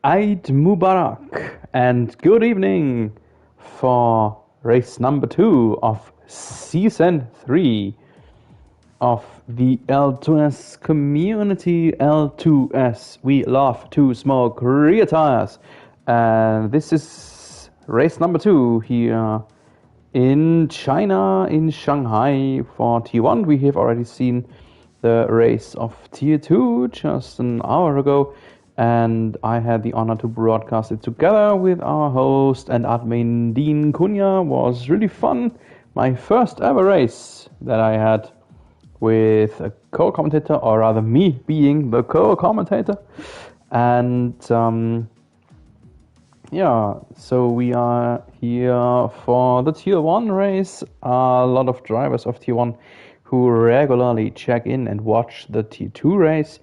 Eid Mubarak and good evening for race number 2 of season 3 of the L2S community. L2S, we love to smoke rear tires, and this is race number 2 here in China, in Shanghai for T1. We have already seen the race of Tier 2 just an hour ago, and I had the honor to broadcast it together with our host and admin Dean Cunha. Was really fun. My first ever race that I had with a co-commentator, or rather me being the co-commentator. And so we are here for the Tier 1 race. A lot of drivers of Tier 1 who regularly check in and watch the Tier 2 race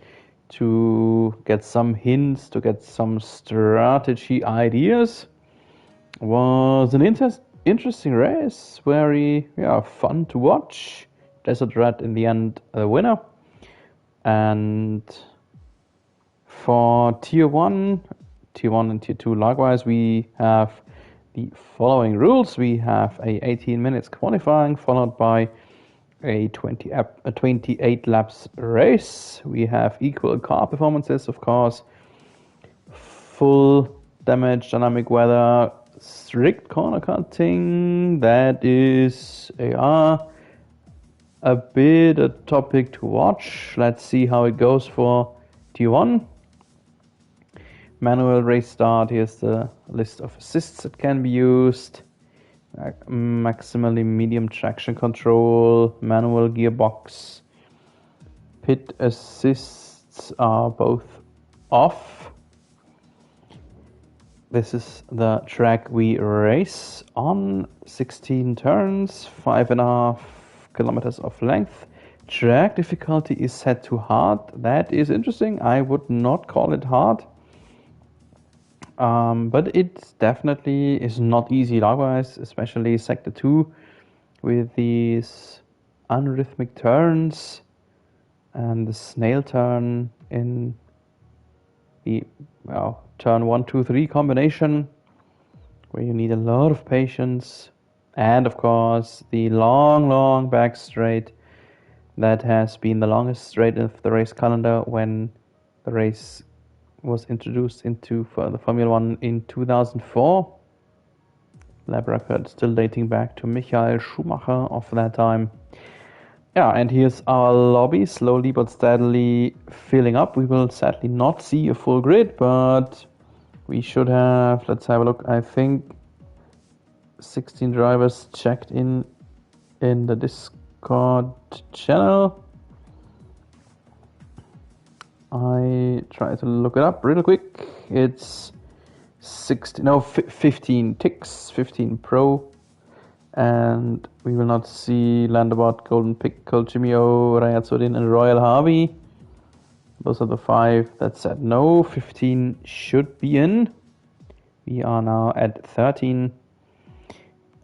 to get some hints, to get some strategy ideas. Was an interesting race, very fun to watch. Desert Red in the end the winner. And for Tier 1 and Tier 2 likewise, we have the following rules. We have a 18 minutes qualifying followed by a 28 laps race. We have equal car performances, of course, full damage, dynamic weather, strict corner cutting. That is a bit a topic to watch. Let's see how it goes for Tier 1. Manual race start. Here's the list of assists that can be used. Maximally medium traction control, manual gearbox. Pit assists are both off. This is the track we race on. 16 turns, 5.5 kilometers of length. Track difficulty is set to hard. That is interesting. I would not call it hard. But it definitely is not easy likewise, especially Sector 2 with these unrhythmic turns and the snail turn in the turn 1, 2, 3 combination, where you need a lot of patience, and of course the long back straight that has been the longest straight of the race calendar when the race was introduced into the Formula 1 in 2004. Lap record still dating back to Michael Schumacher of that time. Yeah, and here's our lobby, slowly but steadily filling up. We will sadly not see a full grid, but we should have, let's have a look, I think 16 drivers checked in the Discord channel. I try to look it up real quick. It's 15 ticks, 15 pro, and we will not see Landabot, Golden Pickle, Jimmy O, Rayat and Royal Harvey. Those are the 5 that said no. 15 should be in. We are now at 13,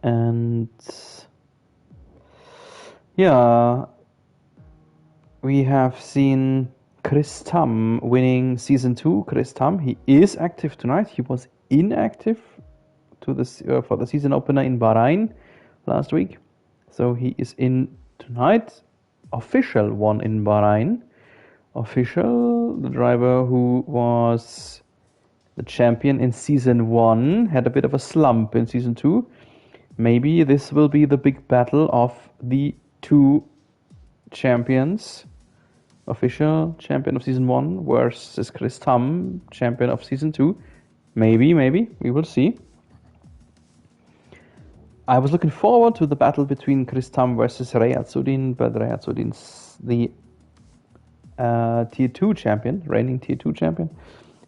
and we have seen Chris Tam winning season 2. Chris Tam, he is active tonight. He was inactive for the season opener in Bahrain last week, so he is in tonight. Official one in Bahrain. Official, the driver who was the champion in season 1 had a bit of a slump in season 2. Maybe this will be the big battle of the 2 champions. Official champion of season 1 versus Chris Tam, champion of season 2. Maybe, we will see. I was looking forward to the battle between Chris Tam versus Rayat, but Rayat the Tier 2 champion, reigning Tier 2 champion.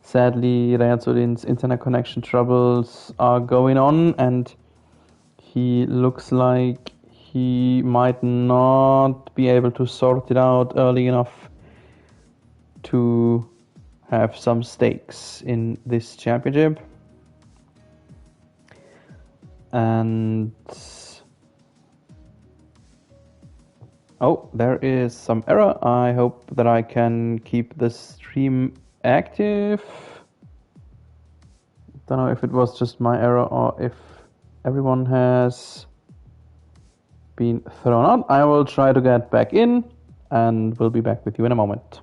Sadly, Rayat internet connection troubles are going on, and he looks like he might not be able to sort it out early enough to have some stakes in this championship. And there is some error. I hope that I can keep the stream active. Don't know if it was just my error or if everyone has been thrown out. I will try to get back in and we'll be back with you in a moment.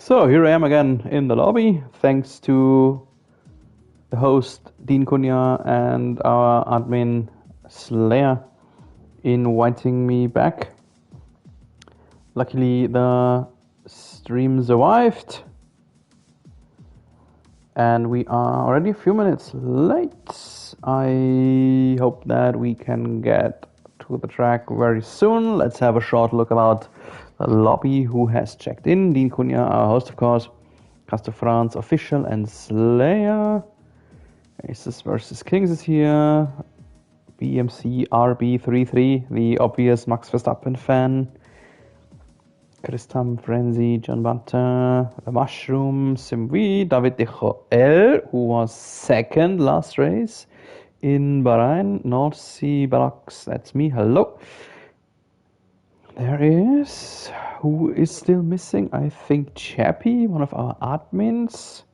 So here I am again in the lobby, thanks to the host Dean Cunha and our admin Slayer inviting me back. Luckily the stream survived and we are already a few minutes late. I hope that we can get to the track very soon. Let's have a short look about the lobby, who has checked in. Dean Cunha, our host of course, Castor France official and Slayer. Aces versus Kings is here. BMC RB33, the obvious Max Verstappen fan. Christam Frenzy, John Bunter, The Mushroom, Simvi, David De Joel, who was second last race in Bahrain. North Sea Balox, that's me, hello. There is, who is still missing? I think Chappie, one of our admins.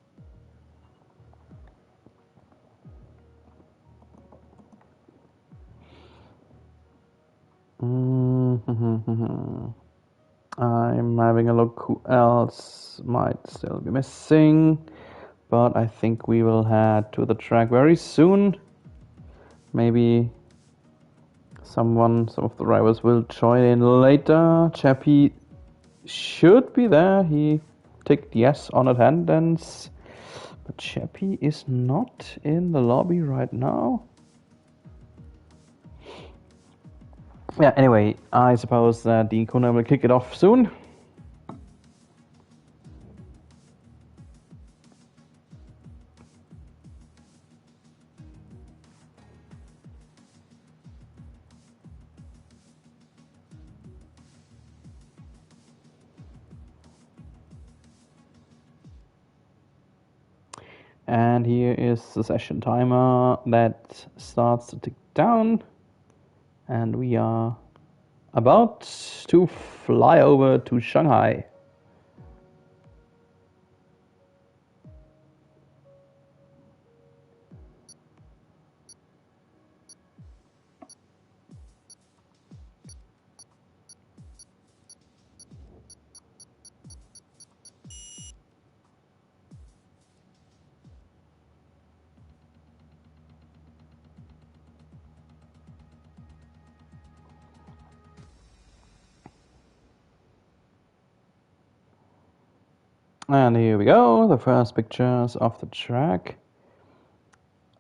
I'm having a look who else might still be missing, but I think we will head to the track very soon. Maybe some of the rivals will join in later. Chappie should be there. He ticked yes on attendance, but Chappie is not in the lobby right now. Yeah, anyway, I suppose that Dean Cunha will kick it off soon. And here is the session timer that starts to tick down. And we are about to fly over to Shanghai. And here we go, the first pictures of the track.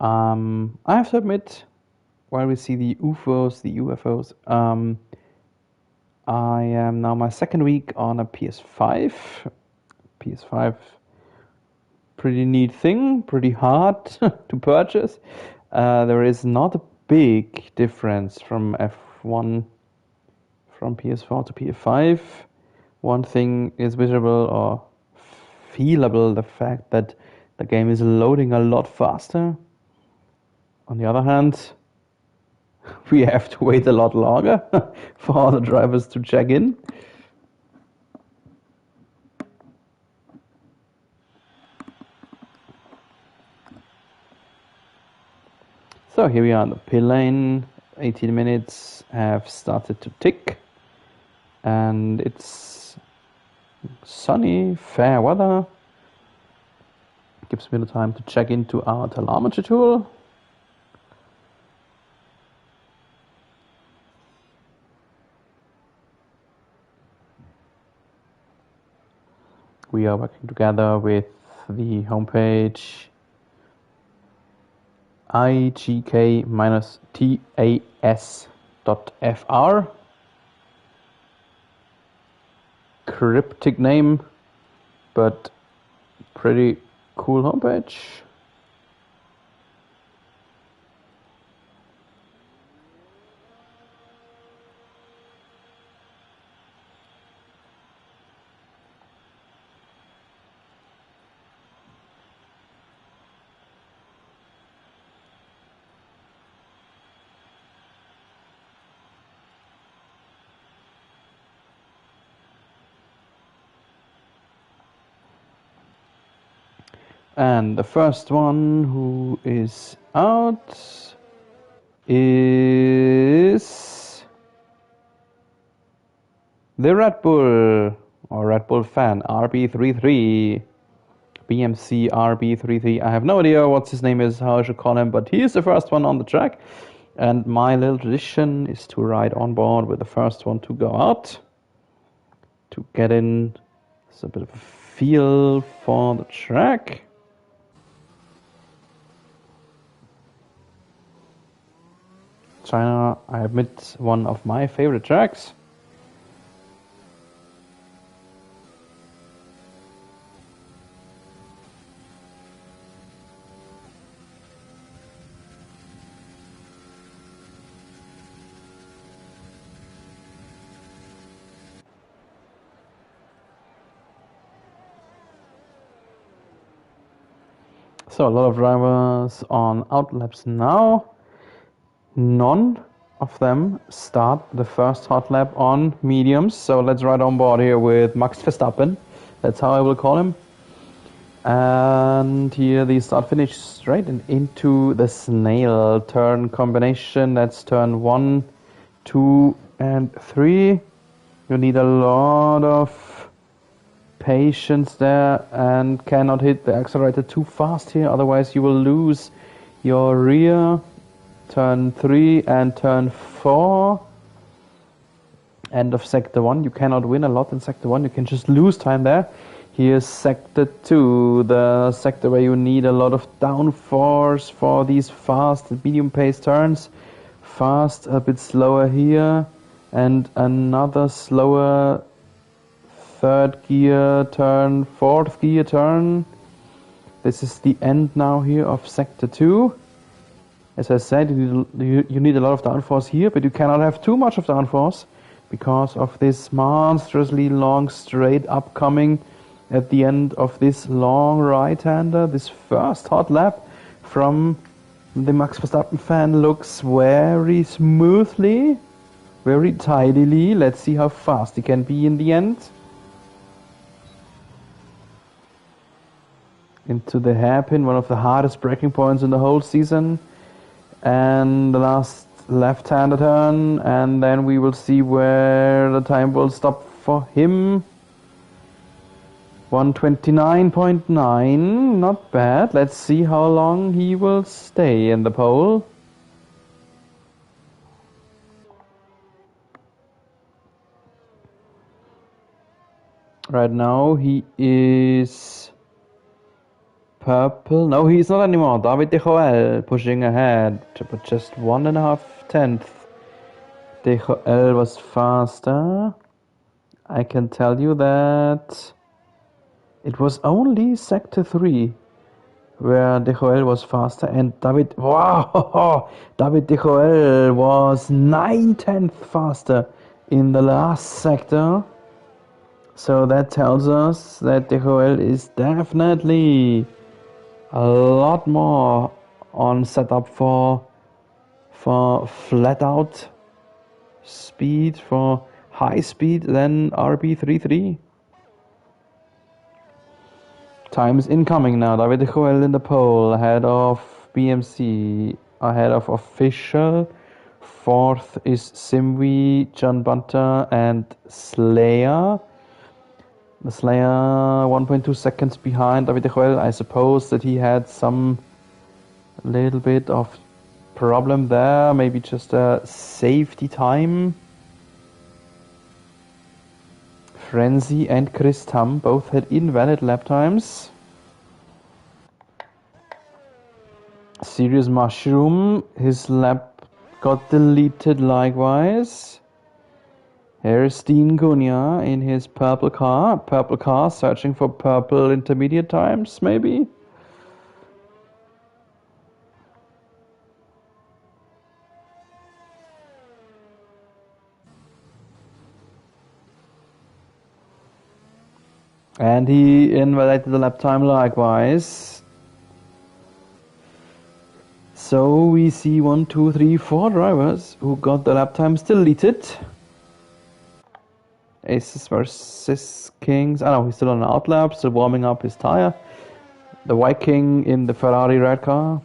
I have to admit, while we see the UFOs, I am now my second week on a PS5. PS5, pretty neat thing, pretty hard to purchase. There is not a big difference from F1 from PS4 to PS5. One thing is visible or feelable, the fact that the game is loading a lot faster. On the other hand, we have to wait a lot longer for all the drivers to check in. So here we are on the pit lane. 18 minutes have started to tick, and it's sunny, fair weather. Gives me the time to check into our telemetry tool. We are working together with the homepage igk-tas.fr. Cryptic name, but pretty cool homepage. And the first one who is out is the Red Bull or Red Bull fan RB33. BMC RB33. I have no idea what his name is, how I should call him, but he is the first one on the track. And my little tradition is to ride on board with the first one to go out, to get in a bit of a feel for the track. China, I admit, one of my favorite tracks. So a lot of drivers on outlaps now. None of them start the first hot lap on mediums. So let's ride on board here with Max Verstappen. That's how I will call him. And here the start finish straight and into the snail turn combination. That's turn 1, 2, and 3. You need a lot of patience there and cannot hit the accelerator too fast here, otherwise you will lose your rear. Turn 3 and turn 4. End of sector 1. You cannot win a lot in sector 1. You can just lose time there. Here's sector 2, the sector where you need a lot of downforce for these fast medium pace turns. Fast, a bit slower here, and another slower third gear turn, fourth gear turn. This is the end now here of sector 2. As I said, you need a lot of downforce here, but you cannot have too much of downforce because of this monstrously long straight upcoming at the end of this long right-hander. This first hot lap from the Max Verstappen fan looks very smoothly, very tidily. Let's see how fast he can be in the end. Into the hairpin, one of the hardest braking points in the whole season. And the last left-hander turn, and then we will see where the time will stop for him. 129.9, not bad. Let's see how long he will stay in the pole. Right now he is purple. No, he's not anymore. David De Joel pushing ahead, but just 1.5 tenths. De Joel was faster. I can tell you that it was only sector 3 where De Joel was faster, and David De Joel was 9 tenths faster in the last sector. So that tells us that De Joel is definitely a lot more on setup for flat out speed, for high speed than RB33. Time is incoming now. David De Joel in the pole, ahead of BMC, ahead of official. Fourth is Simwi, John Bunter, and Slayer. The Slayer 1.2 seconds behind David De Joel. I suppose that he had some little bit of problem there, maybe just a safety time. Frenzy and Chris Tam both had invalid lap times. Serious Mushroom, his lap got deleted likewise. Here's Dean Cunha in his purple car. Purple car searching for purple intermediate times, maybe? And he invalidated the lap time likewise. So we see 1, 2, 3, 4 drivers who got the lap times deleted. Aces versus Kings. I know he's still on an outlap, still warming up his tire. The White King in the Ferrari red car.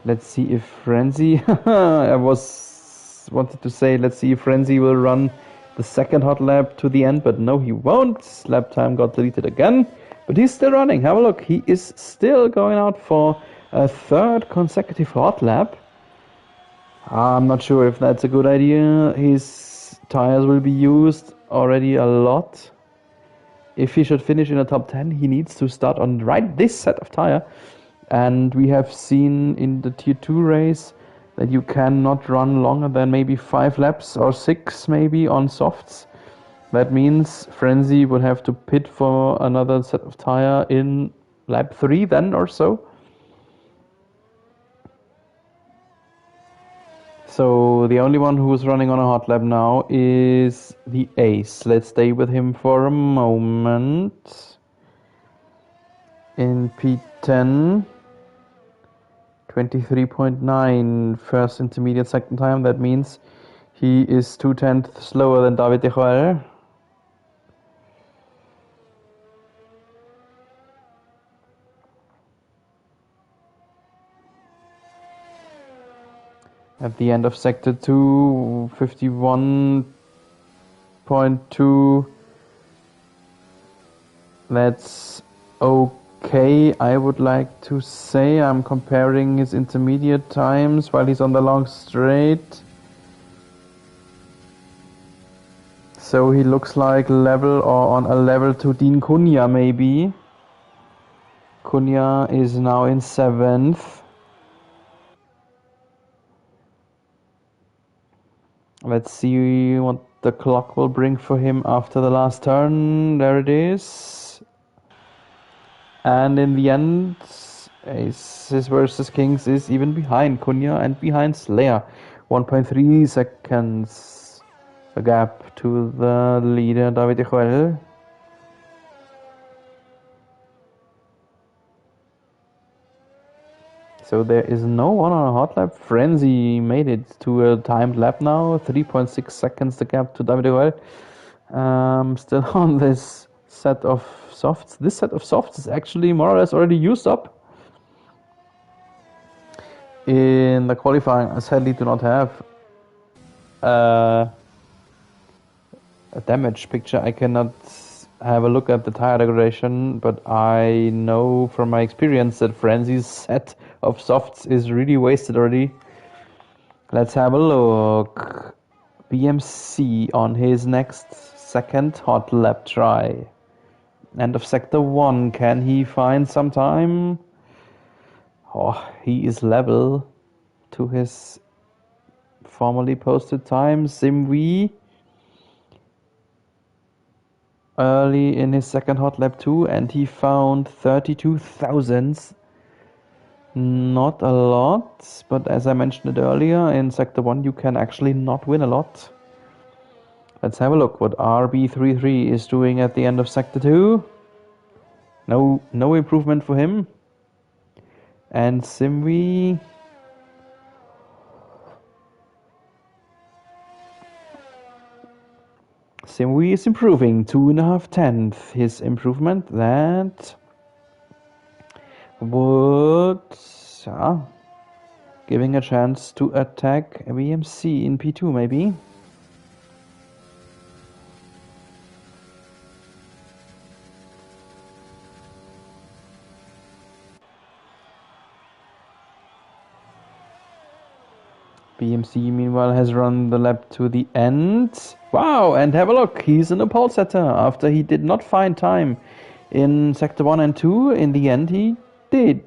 Let's see if Frenzy. I wanted to say let's see if Frenzy will run the second hot lap to the end, but no, he won't. Lap time got deleted again, but he's still running. Have a look. He is still going out for a third consecutive hot lap. I'm not sure if that's a good idea. His tires will be used already a lot. If he should finish in the top 10, he needs to start on right this set of tire. And we have seen in the Tier 2 race that you cannot run longer than maybe 5 laps or 6 maybe on softs. That means Frenzy would have to pit for another set of tire in lap 3 then or so. So the only one who's running on a hot lap now is the Ace. Let's stay with him for a moment. In P10, 23.9 first intermediate second time. That means he is 2 tenths slower than David De Joel. At the end of sector 2, 51.2. That's okay, I would like to say. I'm comparing his intermediate times while he's on the long straight. So he looks like level or on a level to Dean Cunha maybe. Cunha is now in 7th. Let's see what the clock will bring for him after the last turn. There it is. And in the end, Aces versus Kings is even behind Cunha and behind Slayer. 1.3 seconds a gap to the leader, David De Joel. So there is no one on a hot lap. Frenzy made it to a timed lap now. 3.6 seconds the gap to David De Joel. Still on this set of softs. This set of softs is actually more or less already used up. In the qualifying, I sadly do not have a damage picture. I cannot have a look at the tire degradation, but I know from my experience that Frenzy's set of softs is really wasted already. Let's have a look. BMC on his next second hot lap try. End of sector 1, can he find some time? Oh, he is level to his formerly posted time. Simwi early in his second hot lap too, and he found 32 thousandths. Not a lot, but as I mentioned it earlier, in sector 1 you can actually not win a lot. Let's have a look what RB33 is doing at the end of sector 2. No improvement for him. And Simwi is improving 2.5 tenths. His improvement that would giving a chance to attack BMC in P2 maybe. BMC meanwhile has run the lap to the end. Wow, and have a look, he's in a pole setter after he did not find time in sector 1 and 2. In the end he did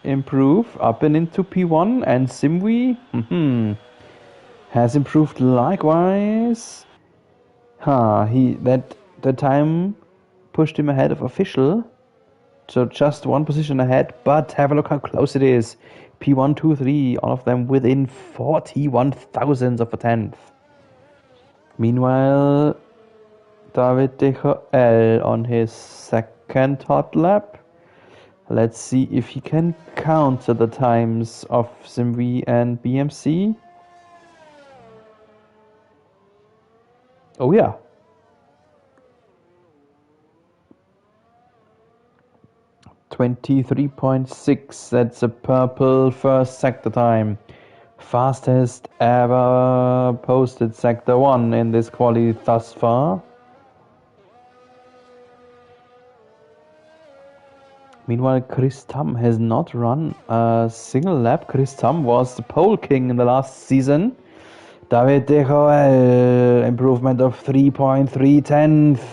improve up and into P1, and Simwi has improved likewise. The time pushed him ahead of official, so just one position ahead, but have a look how close it is. P1, 2, 3, all of them within 41 thousandths of a tenth. Meanwhile, David de Joel on his second hot lap. Let's see if he can counter the times of Simwi and BMC. Oh yeah. .23.6, that's a purple first sector time. Fastest ever posted sector 1 in this quali thus far. Meanwhile, Chris Tam has not run a single lap. Chris Tam was the pole king in the last season. David de Joel, improvement of 3.3 tenths.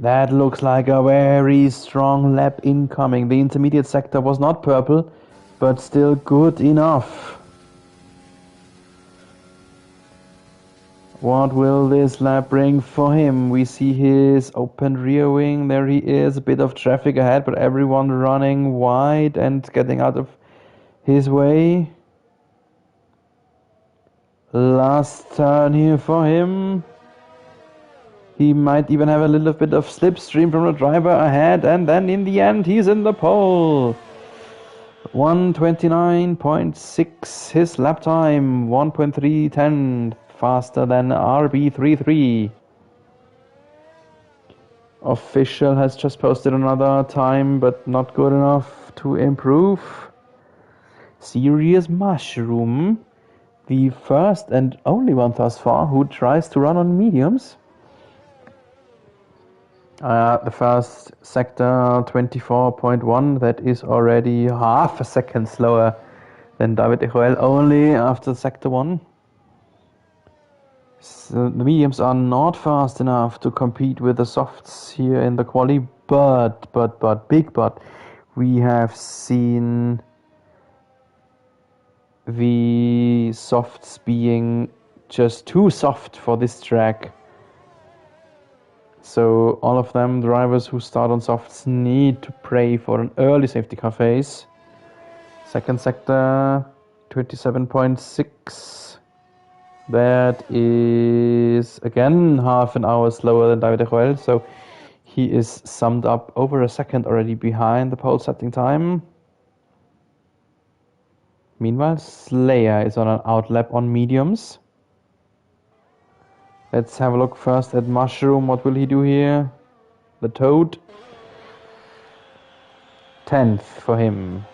That looks like a very strong lap incoming. The intermediate sector was not purple, but still good enough. What will this lap bring for him? We see his open rear wing. There he is, a bit of traffic ahead, but everyone running wide and getting out of his way. Last turn here for him. He might even have a little bit of slipstream from the driver ahead, and then in the end he's in the pole. 1:29.6 his lap time, 1.310 faster than RB33. Official has just posted another time, but not good enough to improve. Serious Mushroom, the first and only one thus far who tries to run on mediums. The first sector 24.1, that is already half a second slower than David de Joel only after sector 1. So the mediums are not fast enough to compete with the softs here in the quali, but we have seen the softs being just too soft for this track. So all of them drivers who start on softs need to pray for an early safety car phase. Second sector 27.6. That is again half an hour slower than David de Joel, so he is summed up over a second already behind the pole setting time. Meanwhile, Slayer is on an outlap on mediums. Let's have a look first at Mushroom. What will he do here? The Toad. 10th for him.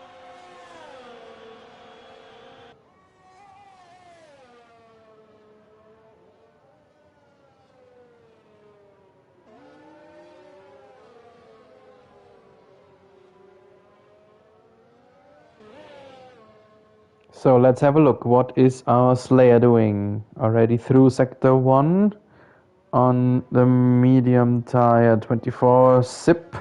So let's have a look. What is our Slayer doing? Already through Sector 1 on the medium tire 24 SIP.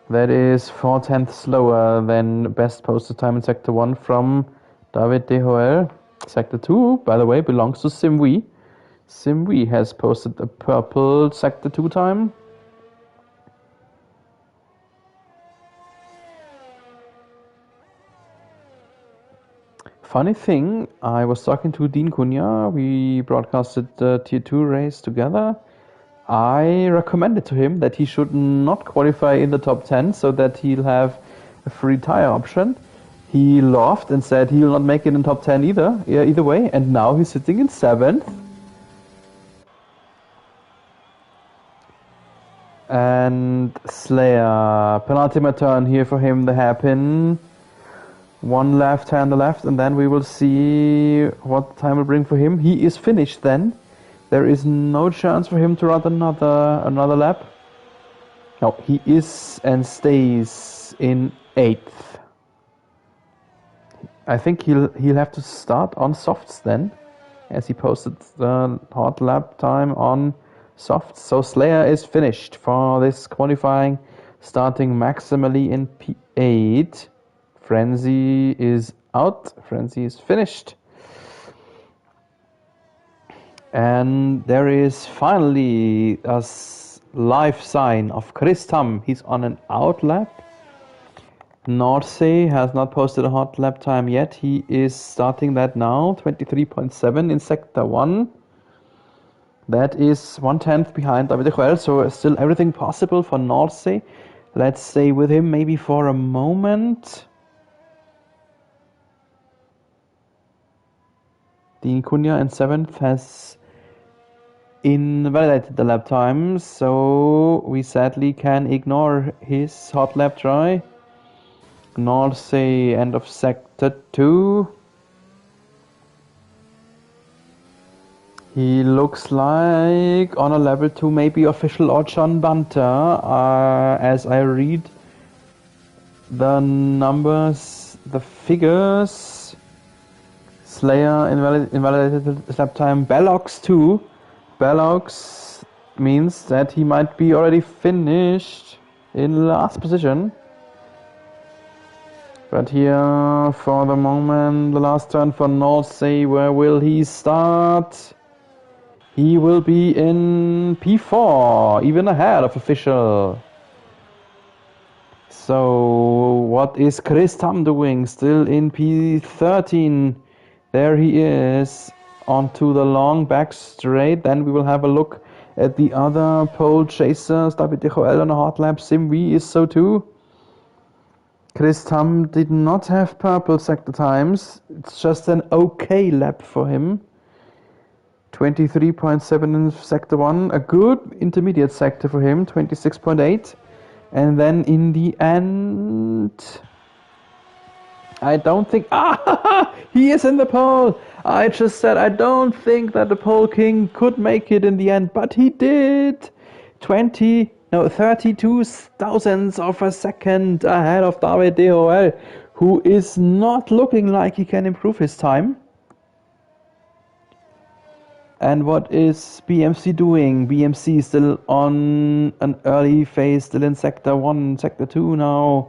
That is 4/10 slower than best posted time in Sector 1 from David De Hoel. Sector 2, by the way, belongs to Simwi. Simwi has posted a purple Sector 2 time. Funny thing, I was talking to Dean Cunha. We broadcasted the Tier 2 race together. I recommended to him that he should not qualify in the top 10 so that he'll have a free tire option. He laughed and said he'll not make it in top 10 either way, and now he's sitting in 7th. And Slayer, penultimate turn here for him, the hairpin. One left hand left, and then we will see what time will bring for him. He is finished then. There is no chance for him to run another lap. No, he is and stays in 8th. I think he'll have to start on softs then, as he posted the hot lap time on softs. So Slayer is finished for this qualifying, starting maximally in P8. Frenzy is out. Frenzy is finished. And there is finally a live sign of Chris Tam. He's on an out lap. Nordsee has not posted a hot lap time yet. He is starting that now, 23.7 in Sector 1. That is 1/10 behind David De Hoel, so still everything possible for Nordsee. Let's stay with him maybe for a moment. Dean Cunha in 7th has invalidated the lap time, so we sadly can ignore his hot lap try. Nordsee, end of Sector 2. He looks like on a level 2, maybe official or John Bunter, as I read the numbers, the figures. Slayer invalidated lap time. Bellox too. Bellox means that he might be already finished in last position. But here, for the moment, the last turn for Nordsee, where will he start? He will be in P4, even ahead of official. So, what is Chris Tam doing? Still in P13. There he is, onto the long back straight. Then we will have a look at the other pole chasers. David De Hoel on a hot lap. Simwi is so too. Chris Tam did not have purple sector times. It's just an okay lap for him. 23.7 in sector 1. A good intermediate sector for him. 26.8. And then in the end, I don't think... he is in the pole! I just said I don't think that the pole king could make it in the end, but he did! 32 thousandths of a second ahead of David De Hoel, who is not looking like he can improve his time. And what is BMC doing? BMC is still on an early phase, still in Sector 1, Sector 2 now.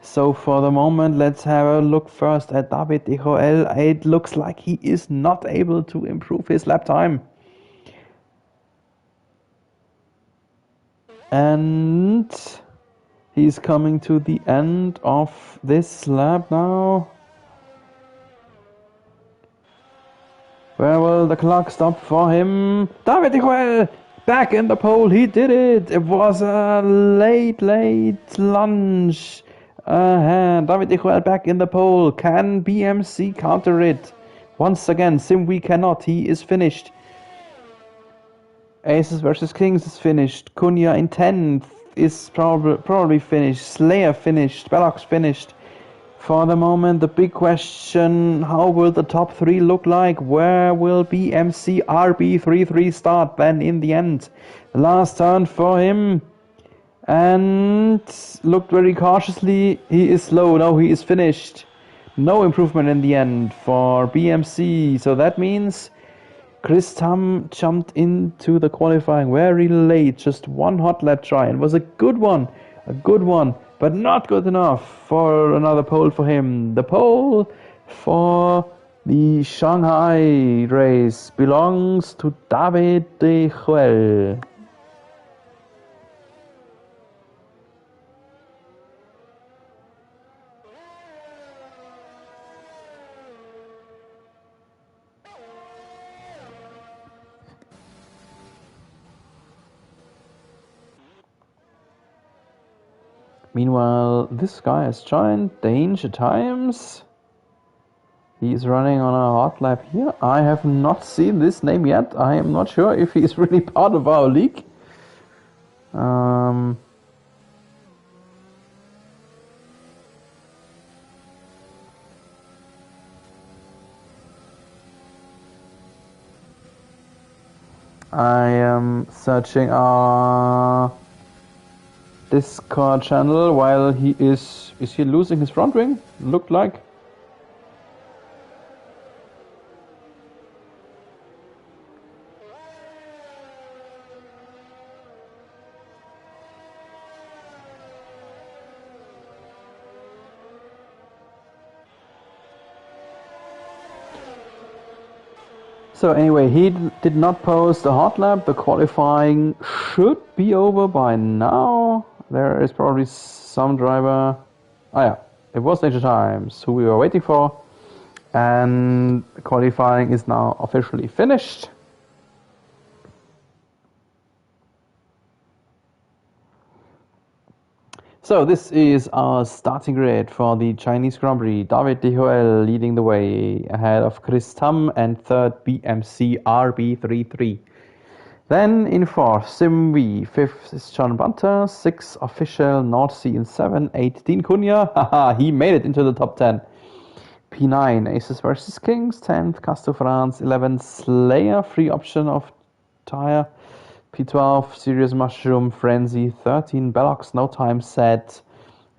So for the moment, let's have a look first at David De Hoel. It looks like he is not able to improve his lap time. And he's coming to the end of this lap now. Where will the clock stop for him? David De Hoel back in the pole. He did it. It was a late lunge. David De Hoel back in the pole. Can BMC counter it? Once again, Simwi cannot. He is finished. Aces versus Kings is finished. Cunha in 10th is probably finished. Slayer finished. Bellox finished. For the moment, the big question, how will the top 3 look like? Where will BMC RB33 start then in the end? Last turn for him. And looked very cautiously. He is slow. No, he is finished. No improvement in the end for BMC. So that means Chris Tam jumped into the qualifying very late, just one hot lap try, and was a good one, but not good enough for another pole for him. The pole for the Shanghai race belongs to David de Joel. Meanwhile, this guy has joined Danger Times. He's running on a hot lap here. I have not seen this name yet. I am not sure if he's really part of our league. I am searching our Discord channel while he is he losing his front wing? Looked like. So anyway, he did not post a hot lap. The qualifying should be over by now. There is probably some driver. Oh yeah, it was Danger Times who we were waiting for. And qualifying is now officially finished. So this is our starting grid for the Chinese Grand Prix. David de Joel leading the way ahead of Chris Tam and third BMC RB33. Then in fourth, Sim V. Fifth is John Bunter. Sixth, Official, North Sea in 7. 8, Dean Cunha. Haha, he made it into the top 10. P9, Aces versus Kings. 10th, Casto France. 11th, Slayer, free option of tire. P12, Serious Mushroom, Frenzy. 13, Bellox, no time set.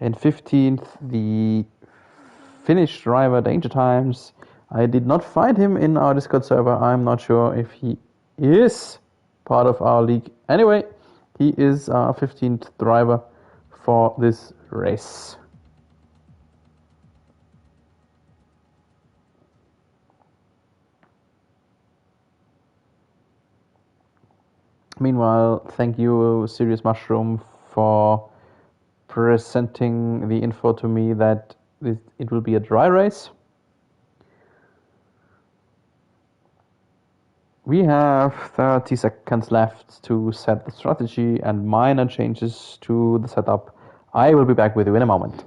And 15th, the Finnish driver, Danger Times. I did not find him in our Discord server. I'm not sure if he is part of our league. Anyway, he is our 15th driver for this race. Meanwhile, thank you, Serious Mushroom, for presenting the info to me that it will be a dry race. We have 30 seconds left to set the strategy and minor changes to the setup. I will be back with you in a moment.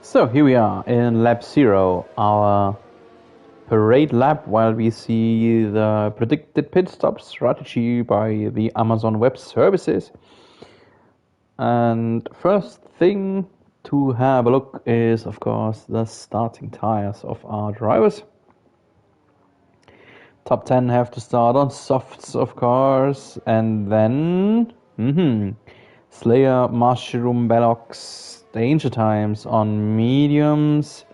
So here we are in lap 0, our parade lap, while we see the predicted pit stop strategy by the Amazon Web Services. And first thing to have a look is, of course, the starting tires of our drivers. Top 10 have to start on softs, of course, and then Slayer, Mushroom, Bellox, Danger Times on mediums.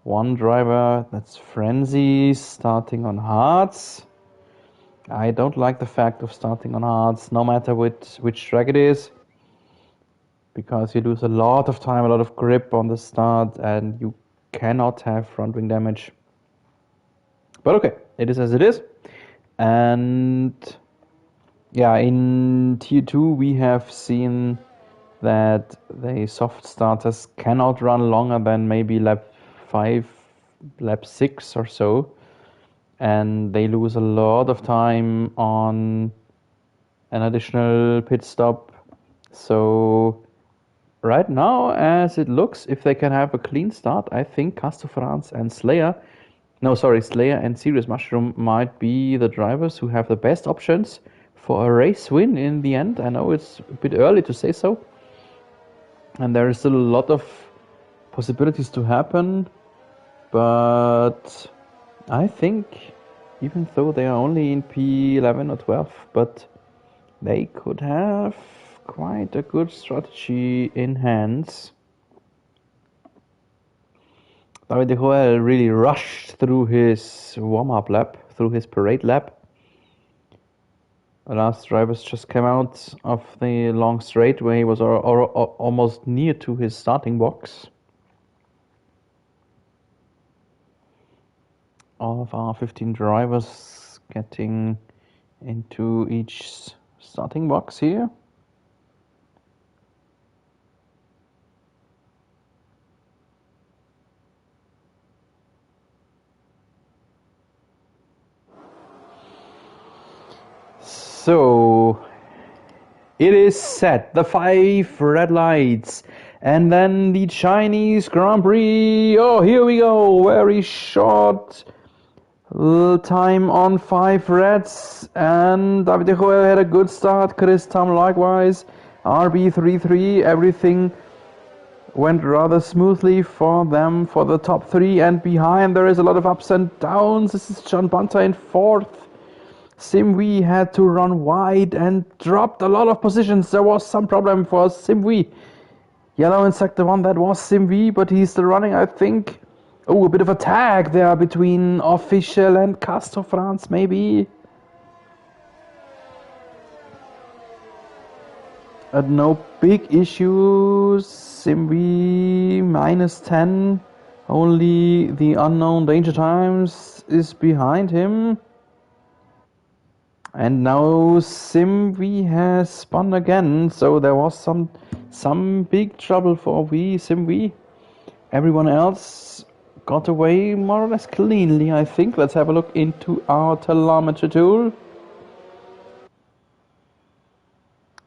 One driver, that's Frenzy, starting on hards. I don't like the fact of starting on hards, no matter which track it is, because you lose a lot of time, a lot of grip on the start, and you cannot have front wing damage. But okay, it is as it is. And yeah, in Tier 2 we have seen that the soft starters cannot run longer than maybe lap 5, lap 6 or so. And they lose a lot of time on an additional pit stop. So right now, as it looks, if they can have a clean start, I think Castor France and Slayer and Serious Mushroom might be the drivers who have the best options for a race win in the end. I know it's a bit early to say so, and there is still a lot of possibilities to happen, but I think, even though they are only in P11 or 12, but they could have quite a good strategy in hands. David Joel really rushed through his warm-up lap, through his parade lap. The last drivers just came out of the long straight where he was almost near to his starting box. All of our 15 drivers getting into each starting box here. So it is set, the 5 red lights, and then the Chinese Grand Prix. Oh, here we go, very short time on 5 reds, and David De Joel had a good start, Chris Tam likewise, RB33, everything went rather smoothly for them for the top 3, and behind there is a lot of ups and downs. This is John Bunter in 4th. Simwee had to run wide and dropped a lot of positions. There was some problem for Simwee. Yellow in sector 1, that was Simwee, but he's still running, I think. Oh, a bit of a tag there between Official and Castor France, maybe. No big issues. Simwee -10. Only the unknown Danger Times is behind him. And now Simwee has spun again, so there was some big trouble for Simwee. Everyone else got away more or less cleanly, I think. Let's have a look into our telemetry tool.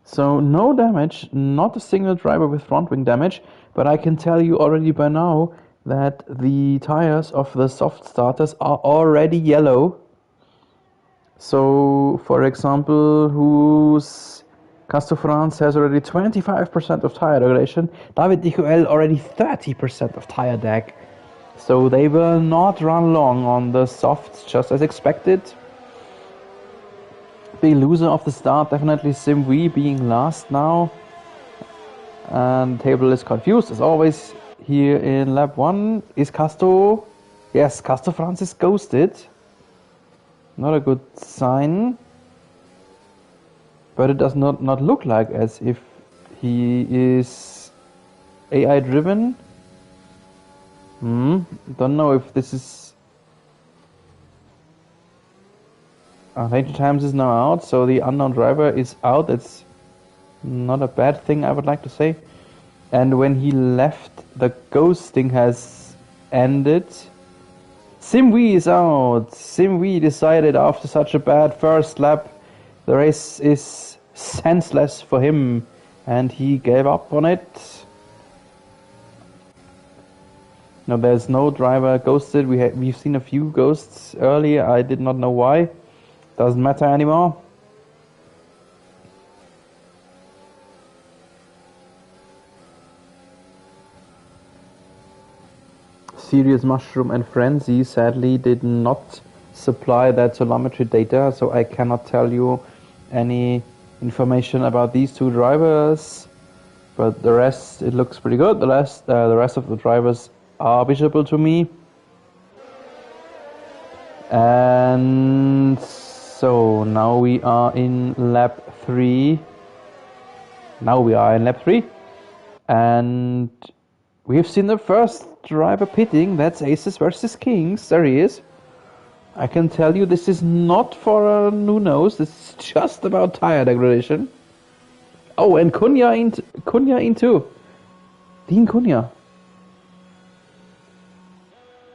So no damage, not a single driver with front wing damage, but I can tell you already by now that the tires of the soft starters are already yellow. So, for example, whose Castor France has already 25% of tire degradation, David De Joel already 30% of tire deg. So they will not run long on the softs, just as expected. Big loser of the start, definitely Simwee being last now. And the table is confused as always here in lap 1. Is Castor? Yes, Castor France is ghosted. Not a good sign, but it does not look like as if he is AI driven. Don't know if this is... Danger Times is now out, so the unknown driver is out. It's not a bad thing, I would like to say. And when he left, the ghosting has ended. Simwee is out. Simwee decided after such a bad first lap, the race is senseless for him, and he gave up on it. No, there's no driver ghosted. We've seen a few ghosts earlier. I did not know why. Doesn't matter anymore. Serious Mushroom and Frenzy sadly did not supply that telemetry data, so I cannot tell you any information about these two drivers. But the rest, it looks pretty good. The rest of the drivers are visible to me. And so now we are in lap 3. And we have seen the first driver pitting. That's Aces versus Kings. There he is. I can tell you this is not for a new nose. This is just about tire degradation. Oh, and Cunha in too. Dean Cunha.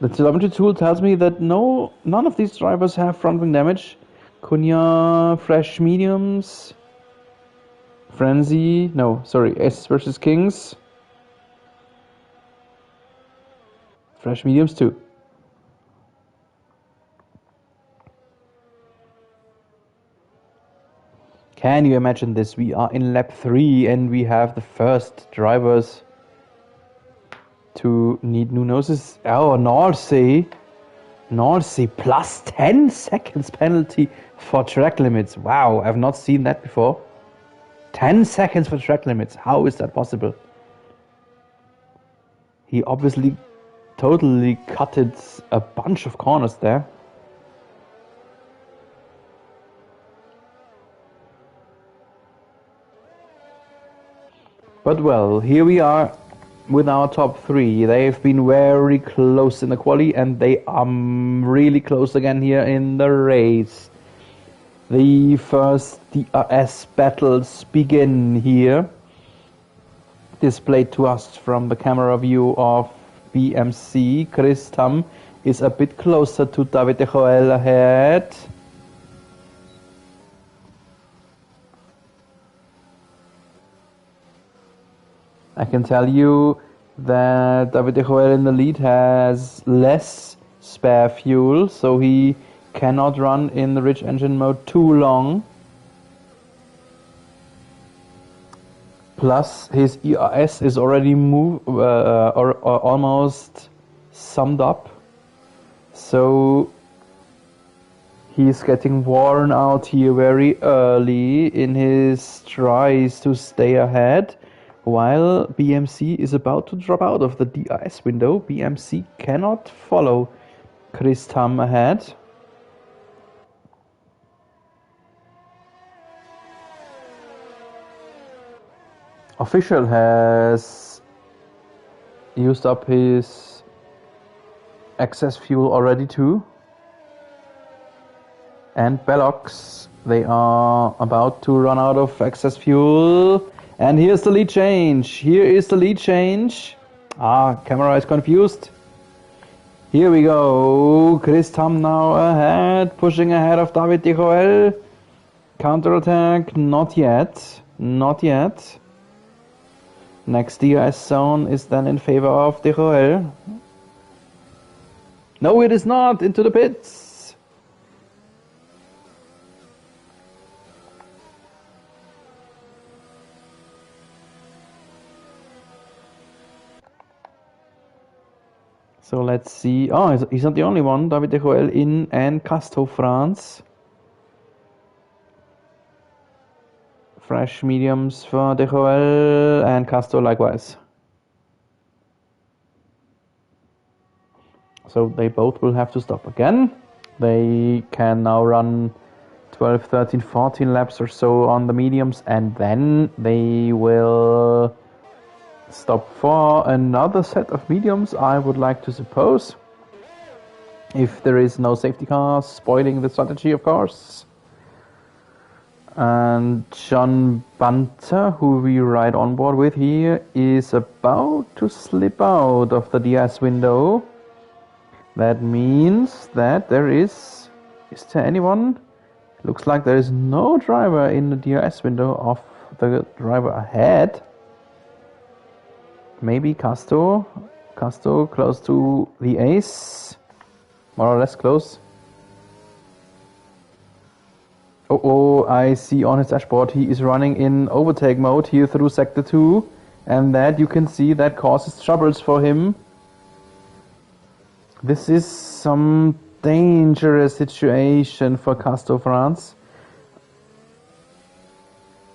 The telemetry tool tells me that none of these drivers have front wing damage. Cunha, fresh mediums. Frenzy, Aces versus Kings. Fresh mediums too. Can you imagine this? We are in lap 3 and we have the first drivers to need new noses. Oh, Norsey plus 10 seconds penalty for track limits. Wow, I've not seen that before. 10 seconds for track limits. How is that possible? He obviously totally cutted a bunch of corners there. But well, here we are with our top 3. They've been very close in the quali and they are really close again here in the race. The first DRS battles begin here. Displayed to us from the camera view of BMC. Chris Tam is a bit closer to David de Joel ahead. I can tell you that David de Joel in the lead has less spare fuel, so he cannot run in the rich engine mode too long. Plus, his ERS is already almost summed up, so he's getting worn out here very early in his tries to stay ahead. While BMC is about to drop out of the DRS window, BMC cannot follow Chris Tam ahead. Official has used up his excess fuel already too. And Bellox, they are about to run out of excess fuel. And here's the lead change. Camera is confused. Here we go. Chris Tam now ahead, pushing ahead of David de Joel. Counterattack, not yet. Next DRS zone is then in favor of de Joel. No, it is not. Into the pits. So let's see. Oh, he's not the only one. David de Joel in and Casto France. Fresh mediums for de Joel and Casto likewise. So they both will have to stop again. They can now run 12, 13, 14 laps or so on the mediums, and then they will stop for another set of mediums, I would like to suppose. If there is no safety car spoiling the strategy, of course. And John Bunter, who we ride on board with here, is about to slip out of the DS window. That means that there is there anyone? Looks like there is no driver in the DRS window of the driver ahead. Maybe Casto close to the ace, more or less close. Oh, I see on his dashboard he is running in overtake mode here through sector 2, and that you can see that causes troubles for him. This is some dangerous situation for Casto France.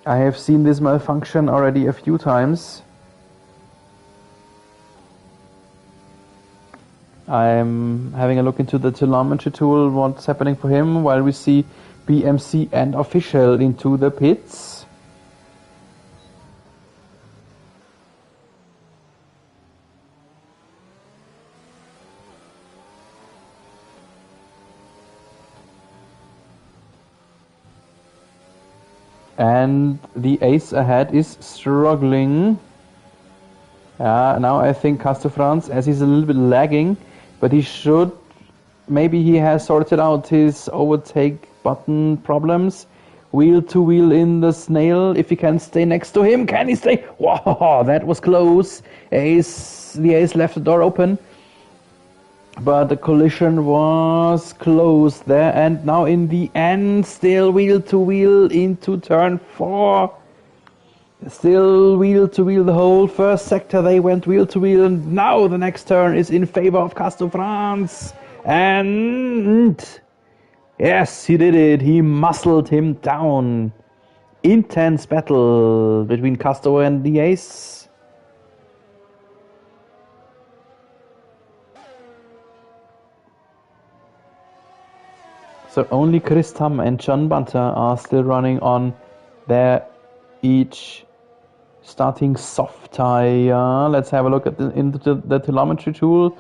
I have seen this malfunction already a few times. I'm having a look into the telemetry tool, what's happening for him, while we see BMC and Official into the pits. And the ace ahead is struggling. Now I think Casto France, as he's a little bit lagging, but he should, maybe he has sorted out his overtake button problems. Wheel to wheel in the snail, if he can stay next to him. Can he stay? Wow, that was close. The ace left the door open. But the collision was close there, and now in the end, still wheel to wheel into turn 4. Still wheel to wheel the whole first sector, they went wheel to wheel, and now the next turn is in favor of Casto France. And yes, he did it. He muscled him down. Intense battle between Casto and the ace. So only Chris Tam and John Bunter are still running on their each starting soft tire. Let's have a look at into the telemetry tool.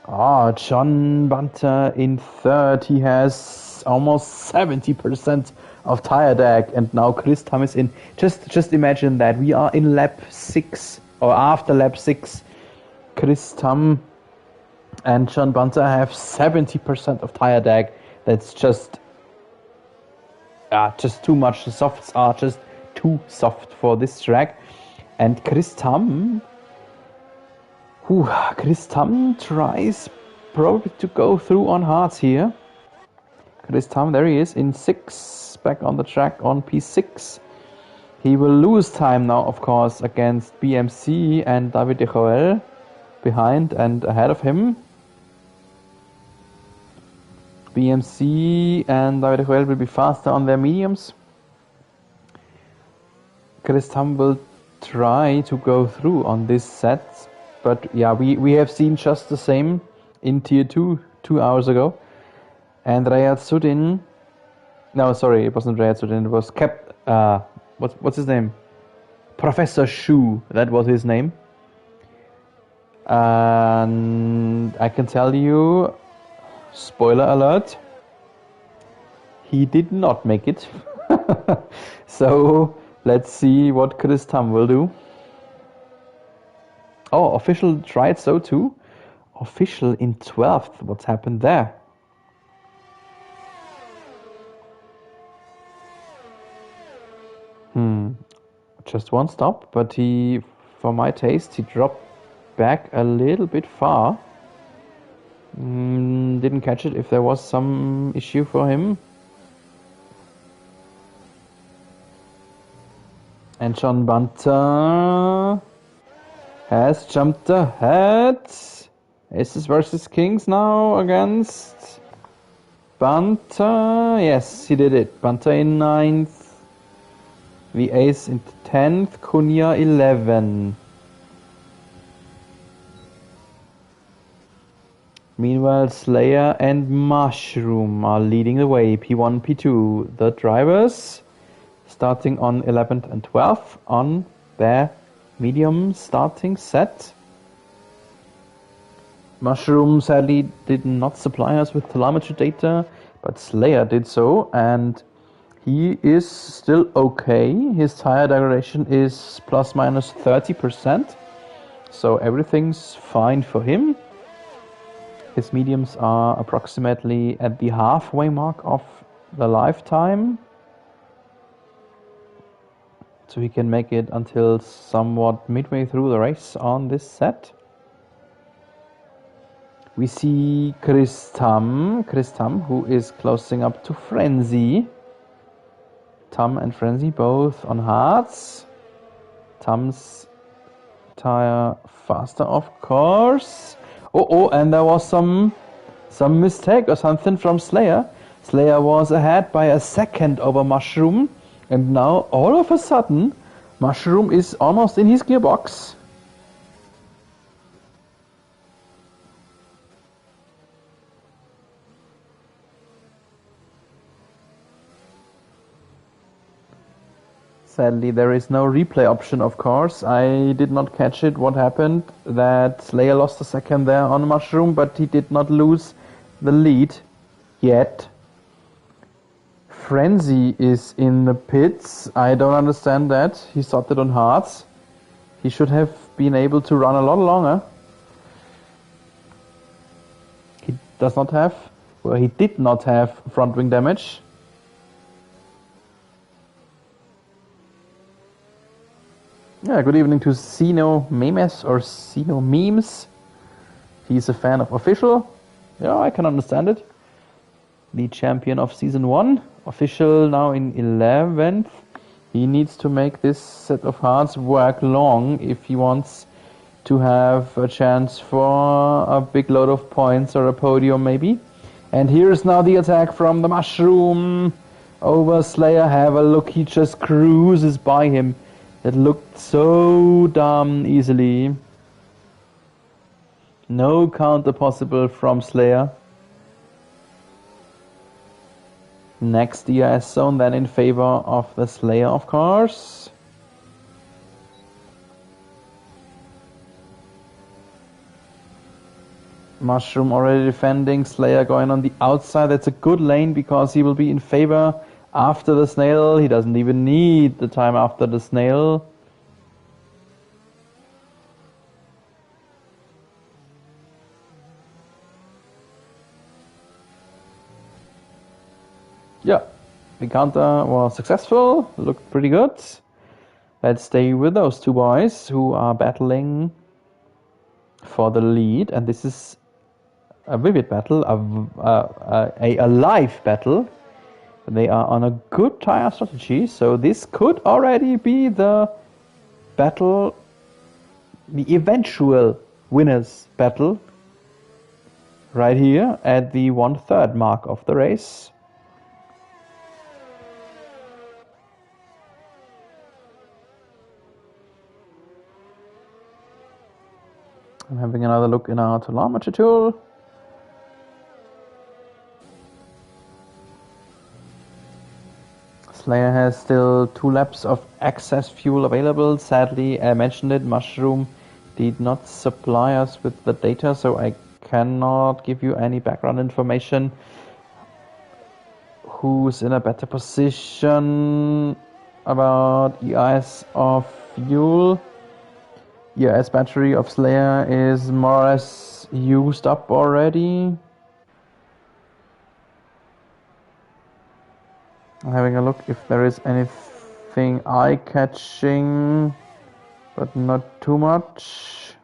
John Bunter in third. He has almost 70% of tire drag, and now Chris Tam is in. Just imagine that we are in lap 6 or after lap 6. Chris Tam and John Bunter have 70% of tire drag. That's just too much. The softs are just too soft for this track. And Chris Tam tries probably to go through on hards here. Chris Tam, there he is in 6, back on the track on P6. He will lose time now, of course, against BMC and David de Joel behind and ahead of him. BMC and David Joel will be faster on their mediums. Chris Tam will try to go through on this set, but yeah, we have seen just the same in Tier 2 2 hours ago. And Rayad Sudin, no, sorry, it wasn't Rayad Sudin, it was what's his name? Professor Shu, that was his name. And I can tell you, spoiler alert, he did not make it. So let's see what Chris Tam will do. Oh, Official tried so too. Official in 12th. What's happened there? Just one stop, but he, for my taste, he dropped back a little bit far. Didn't catch it if there was some issue for him. And John Bunter has jumped ahead. Aces versus Kings now against Bunter. Yes, he did it. Bunter in 9th. The ace in 10th. Cunha 11. Meanwhile, Slayer and Mushroom are leading the way. P1, P2. The drivers starting on 11th and 12th on their medium starting set. Mushroom sadly did not supply us with telemetry data, but Slayer did so, and he is still okay. His tire degradation is plus minus 30%, so everything's fine for him. His mediums are approximately at the halfway mark of the lifetime, so he can make it until somewhat midway through the race on this set. We see Chris Tam, who is closing up to Frenzy. Tam and Frenzy both on hards. Tam's tire faster, of course. Oh, and there was some mistake or something from Slayer. Slayer was ahead by a second over Mushroom, and now all of a sudden, Mushroom is almost in his gearbox. Sadly, there is no replay option, of course. I did not catch it. What happened? That Slayer lost a second there on Mushroom, but he did not lose the lead yet. Frenzy is in the pits. I don't understand that. He started on hards. He should have been able to run a lot longer. He does not have, well, he did not have front wing damage. Yeah, good evening to Sino Memes or Sino Memes. He's a fan of Official. Yeah, I can understand it. The champion of Season 1. Official now in 11th. He needs to make this set of hearts work long if he wants to have a chance for a big load of points or a podium maybe. And here's now the attack from the Mushroom over Slayer. Have a look, he just cruises by him. It looked so dumb easily. No counter possible from Slayer. Next DRS zone then in favor of the Slayer, of course. Mushroom already defending, Slayer going on the outside. That's a good lane because he will be in favor after the snail. He doesn't even need the time after the snail. Yeah, the counter was successful, looked pretty good. Let's stay with those two boys who are battling for the lead, and this is a vivid battle, a live battle. They are on a good tire strategy, so this could already be the battle, the eventual winners battle, right here at the 1/3 mark of the race. I'm having another look in our telemetry tool. Slayer has still 2 laps of excess fuel available. Sadly, I mentioned it, Mushroom did not supply us with the data, so I cannot give you any background information. Who's in a better position about EIS of fuel? EIS battery of Slayer is more or less used up already. I'm having a look if there is anything eye-catching, but not too much.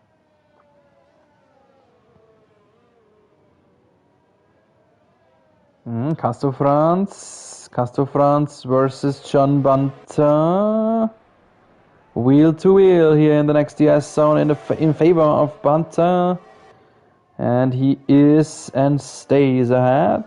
Casto France versus John Bunter. Wheel to wheel here in the next DS zone in favor of Bunter. And he is and stays ahead.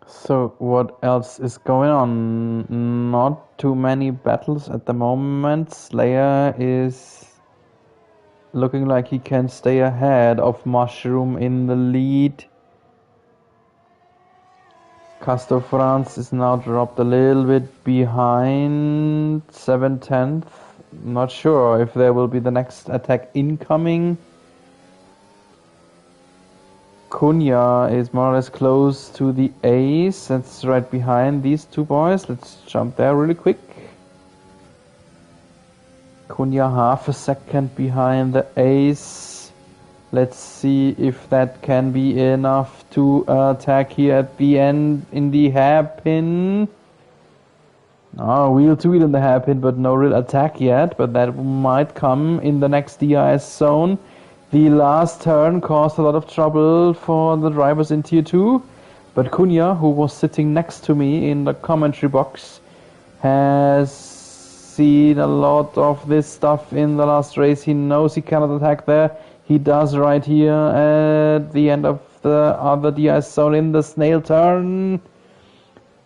So what else is going on? Not too many battles at the moment. Slayer is looking like he can stay ahead of Mushroom in the lead. Casto France is now dropped a little bit behind, 7/10. Not sure if there will be the next attack incoming. Cunha is more or less close to the ace. That's right behind these two boys. Let's jump there really quick. Cunha half a second behind the ace. Let's see if that can be enough to attack here at the end in the hairpin. Oh, wheel to wheel in the hairpin, but no real attack yet. But that might come in the next DRS zone. The last turn caused a lot of trouble for the drivers in Tier 2. But Kunya, who was sitting next to me in the commentary box, has seen a lot of this stuff in the last race. He knows he cannot attack there. He does right here at the end of the other DRS zone in the snail turn.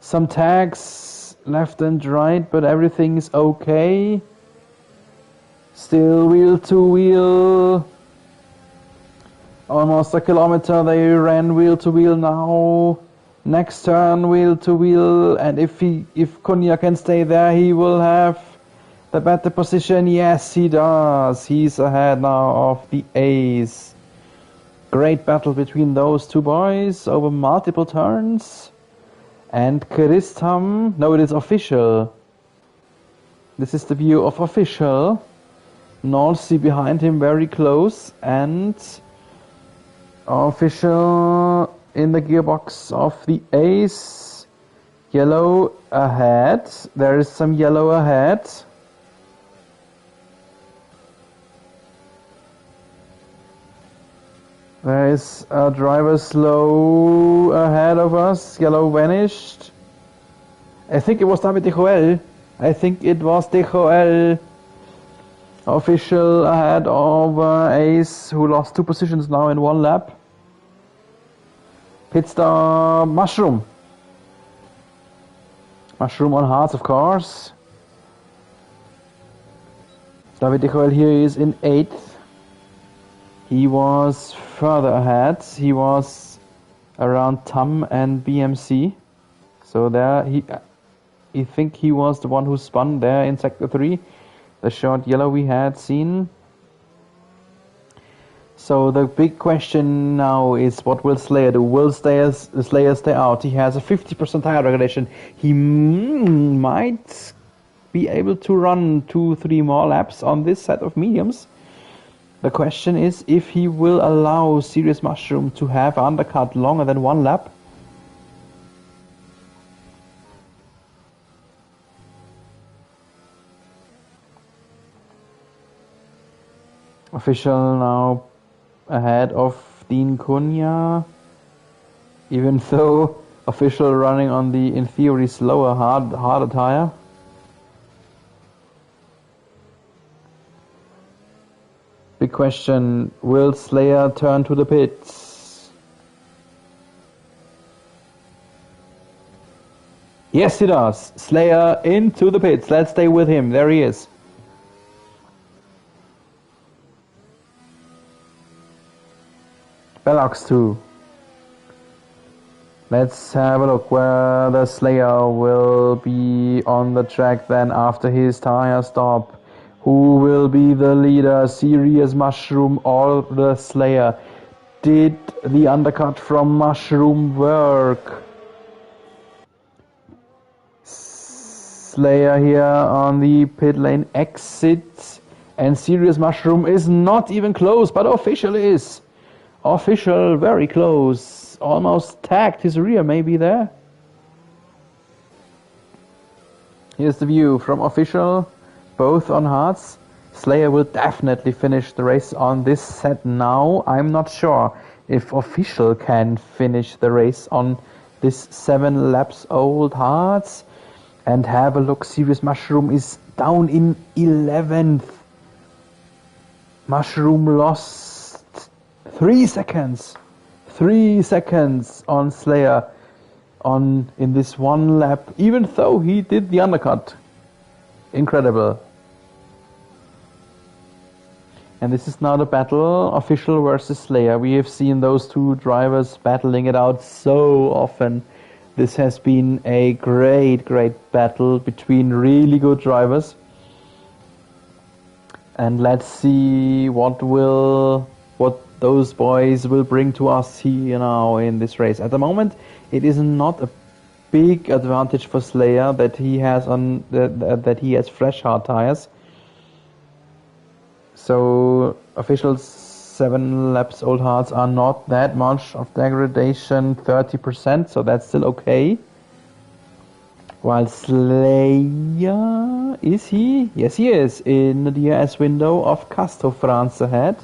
Some tags left and right, but everything is okay. Still wheel to wheel. Almost a kilometer they ran wheel to wheel now. Next turn wheel to wheel, and if Kunya can stay there, he will have the better position. Yes, he does. He's ahead now of the Ace. Great battle between those two boys over multiple turns. And Kiristam, no, it is official. This is the view of official. Nolsi behind him very close, and official in the gearbox of the Ace. Yellow ahead. There is some yellow ahead. There is a driver slow ahead of us. Yellow vanished. I think it was David De Joel. I think it was De Joel. Official ahead of Ace, who lost 2 positions now in 1 lap. Pit stop Mushroom. Mushroom on hards, of course. David De Joel here is in 8th. He was further ahead. He was around Tam and BMC. So there, I think he was the one who spun there in sector 3. The short yellow we had seen. So the big question now is, what will Slayer do? Will Slayer stay out? He has a 50% tire regulation. He might be able to run 2-3 more laps on this set of mediums. The question is if he will allow Serious Mushroom to have undercut longer than 1 lap. Official now ahead of Dean Kunya, even though official running on the, in theory, slower, harder tire. Big question, will Slayer turn to the pits? Yes, he does. Slayer into the pits. Let's stay with him. There he is. Bellox 2. Let's have a look where the Slayer will be on the track then after his tire stop. Who will be the leader, Serious Mushroom or the Slayer? Did the undercut from Mushroom work? Slayer here on the pit lane exit, and Serious Mushroom is not even close, but Official is. Official very close, almost tagged his rear maybe there. Here's the view from Official, both on hards. Slayer will definitely finish the race on this set now. I'm not sure if Official can finish the race on this 7 laps old hards. And have a look, Serious Mushroom is down in 11th. Mushroom lost 3 seconds. 3 seconds on Slayer in this 1 lap, even though he did the undercut. Incredible. And this is now the battle, Official versus Slayer. We have seen those two drivers battling it out so often. This has been a great battle between really good drivers. And let's see what those boys will bring to us here now in this race. At the moment, it is not a big advantage for Slayer that he has fresh hard tires. So Official's 7 laps old hearts are not that much of degradation, 30%, so that's still okay. While Slayer, is he? Yes, he is, in the DRS window of Casto France ahead.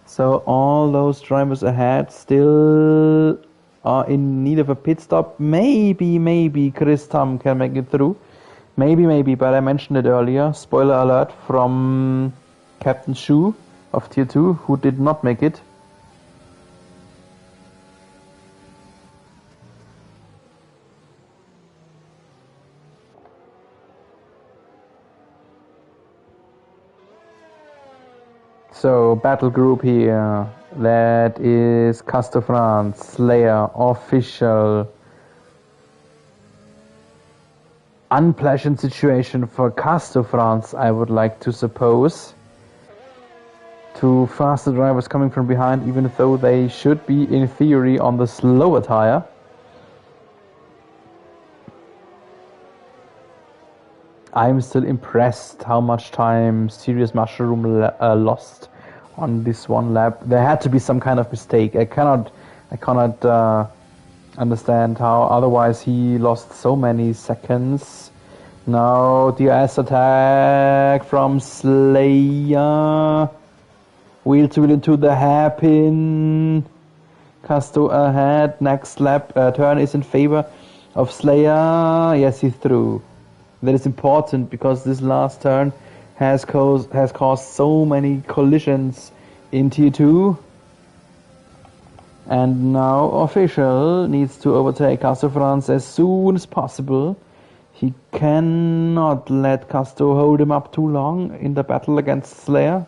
So all those drivers ahead still are in need of a pit stop. Maybe Chris Tam can make it through. Maybe, but I mentioned it earlier. Spoiler alert from Captain Shu of Tier 2, who did not make it. So, battle group here. That is Casto France, Slayer, Official. Unpleasant situation for Casto France, I would like to suppose. Two faster drivers coming from behind, even though they should be, in theory, on the slower tire. I'm still impressed how much time Serious Mushroom lost on this one lap. There had to be some kind of mistake. I cannot understand how otherwise he lost so many seconds. Now DRS attack from Slayer. Wheel to wheel into the hairpin. Casto ahead. Next lap turn is in favor of Slayer. Yes, he's through. That is important because this last turn has caused so many collisions in Tier 2. And now Official needs to overtake Casto France as soon as possible. He cannot let Casto hold him up too long in the battle against Slayer.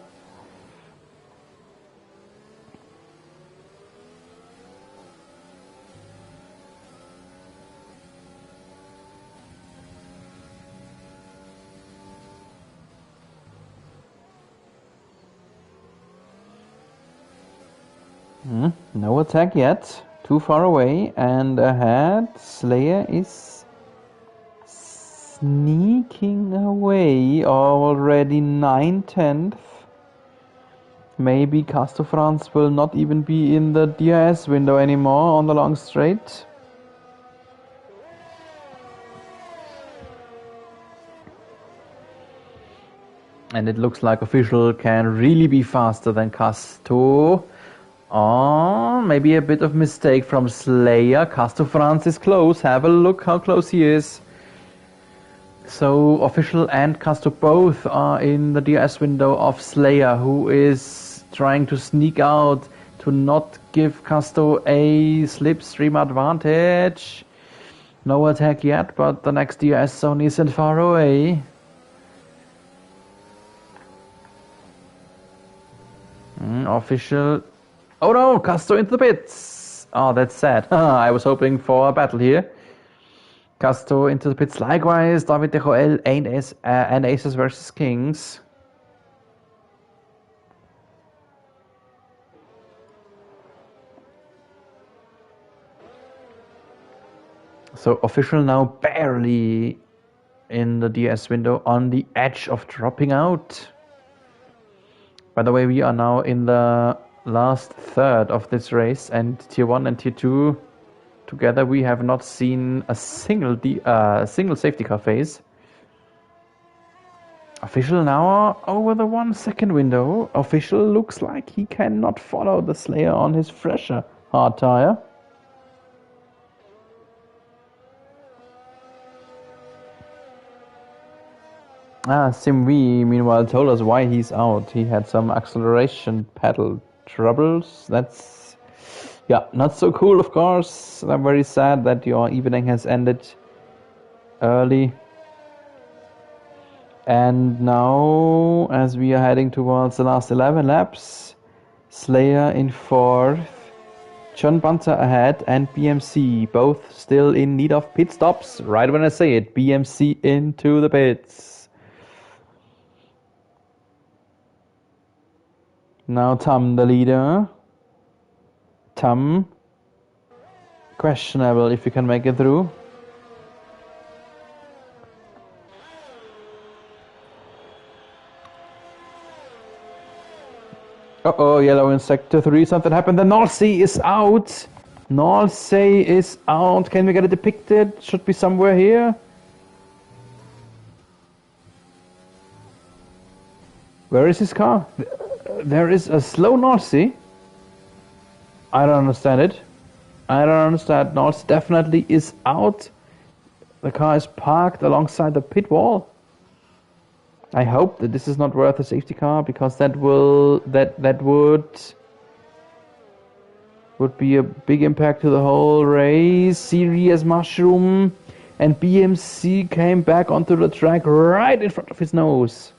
No attack yet. Too far away. And ahead, Slayer is sneaking away. Already 9/10. Maybe Casto France will not even be in the DRS window anymore on the long straight. And it looks like Official can really be faster than Casto. Oh, maybe a bit of mistake from Slayer. Casto France is close. Have a look how close he is. So Official and Casto both are in the DRS window of Slayer, who is trying to sneak out to not give Casto a slipstream advantage. No attack yet, but the next DRS zone isn't far away. Official. Oh no, Casto into the pits. Oh, that's sad. I was hoping for a battle here. Casto into the pits. Likewise, David De Joel and Aces versus Kings. So Official now barely in the DS window, on the edge of dropping out. By the way, we are now in the last third of this race, and Tier 1 and Tier 2 together we have not seen a single safety car phase. Official now over the 1 second window. Official looks like he cannot follow the Slayer on his fresher hard tire. Sim V meanwhile told us why he's out. He had some acceleration pedal troubles. That's, yeah, not so cool, of course. I'm very sad that your evening has ended early. And now, as we are heading towards the last 11 laps, Slayer in 4th, John Bunter ahead, and BMC both still in need of pit stops. Right when I say it, BMC into the pits. Now Tom, the leader. Tom, questionable if you can make it through. Uh-oh, yellow in sector 3. Something happened. The North Sea is out. North Sea is out. Can we get it depicted? Should be somewhere here. Where is his car? There is a slow North Sea. I don't understand it. I don't understand. North Sea definitely is out. The car is parked alongside the pit wall. I hope that this is not worth a safety car, because that would be a big impact to the whole race. Serious mushroom, and BMC came back onto the track right in front of his nose.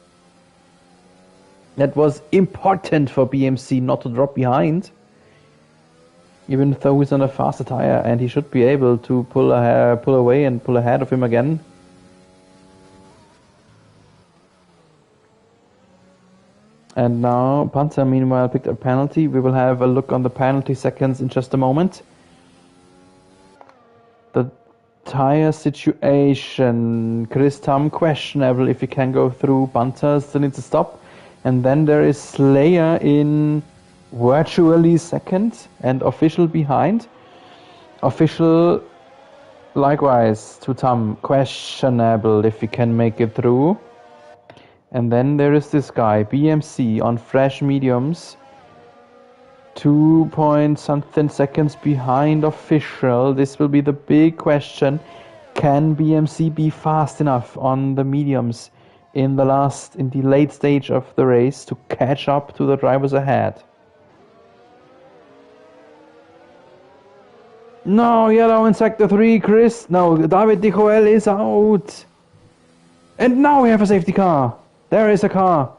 That was important for BMC not to drop behind, even though he's on a faster tire, and he should be able to pull away and pull ahead of him again. And now Panther meanwhile picked a penalty. We will have a look on the penalty seconds in just a moment. The tire situation, Chris Tam questionable if he can go through. Panther still needs to stop. And then there is Slayer in virtually second and Official behind. Official likewise to Tam, questionable if he can make it through. And then there is this guy, BMC, on fresh mediums. 2 point something seconds behind Official. This will be the big question. Can BMC be fast enough on the mediums in the late stage of the race to catch up to the drivers ahead? No, yellow in sector 3, Chris. No, David Di Joel is out. And now we have a safety car. There is a car.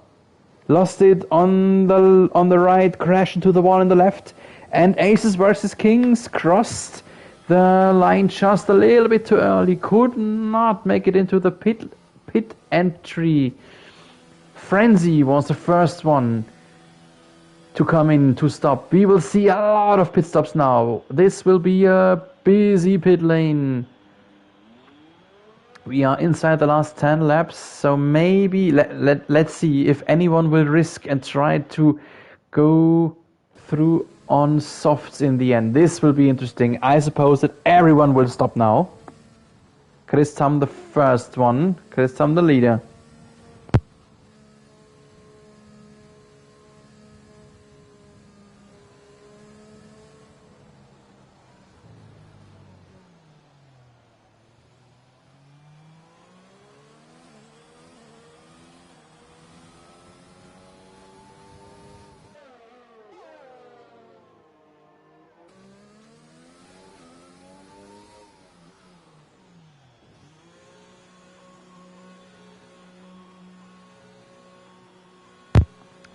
Lost it on the right, crashed into the wall on the left, and Aces versus Kings crossed the line just a little bit too early. Could not make it into the pit entry. Frenzy was the first one to come in to stop. We will see a lot of pit stops now. This will be a busy pit lane. We are inside the last 10 laps, so maybe let's see if anyone will risk and try to go through on softs in the end. This will be interesting. I suppose that everyone will stop now. Chris Tam the first one. Chris Tam the leader.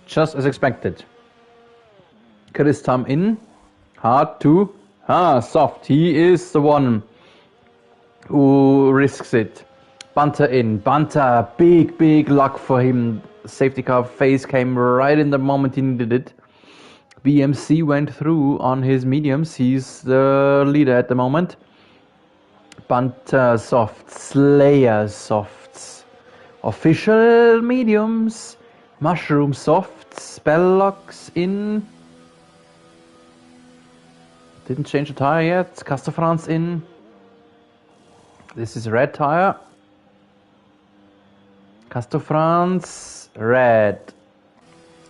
Just as expected. Chris Tam in. Hard to. Soft. He is the one who risks it. Bunter in. Bunter. Big luck for him. Safety car phase came right in the moment he needed it. BMC went through on his mediums. He's the leader at the moment. Bunter soft. Slayer softs. Official mediums. Mushroom soft. Spellocks in. Didn't change the tire yet. Castor in. This is red tire. Castor red.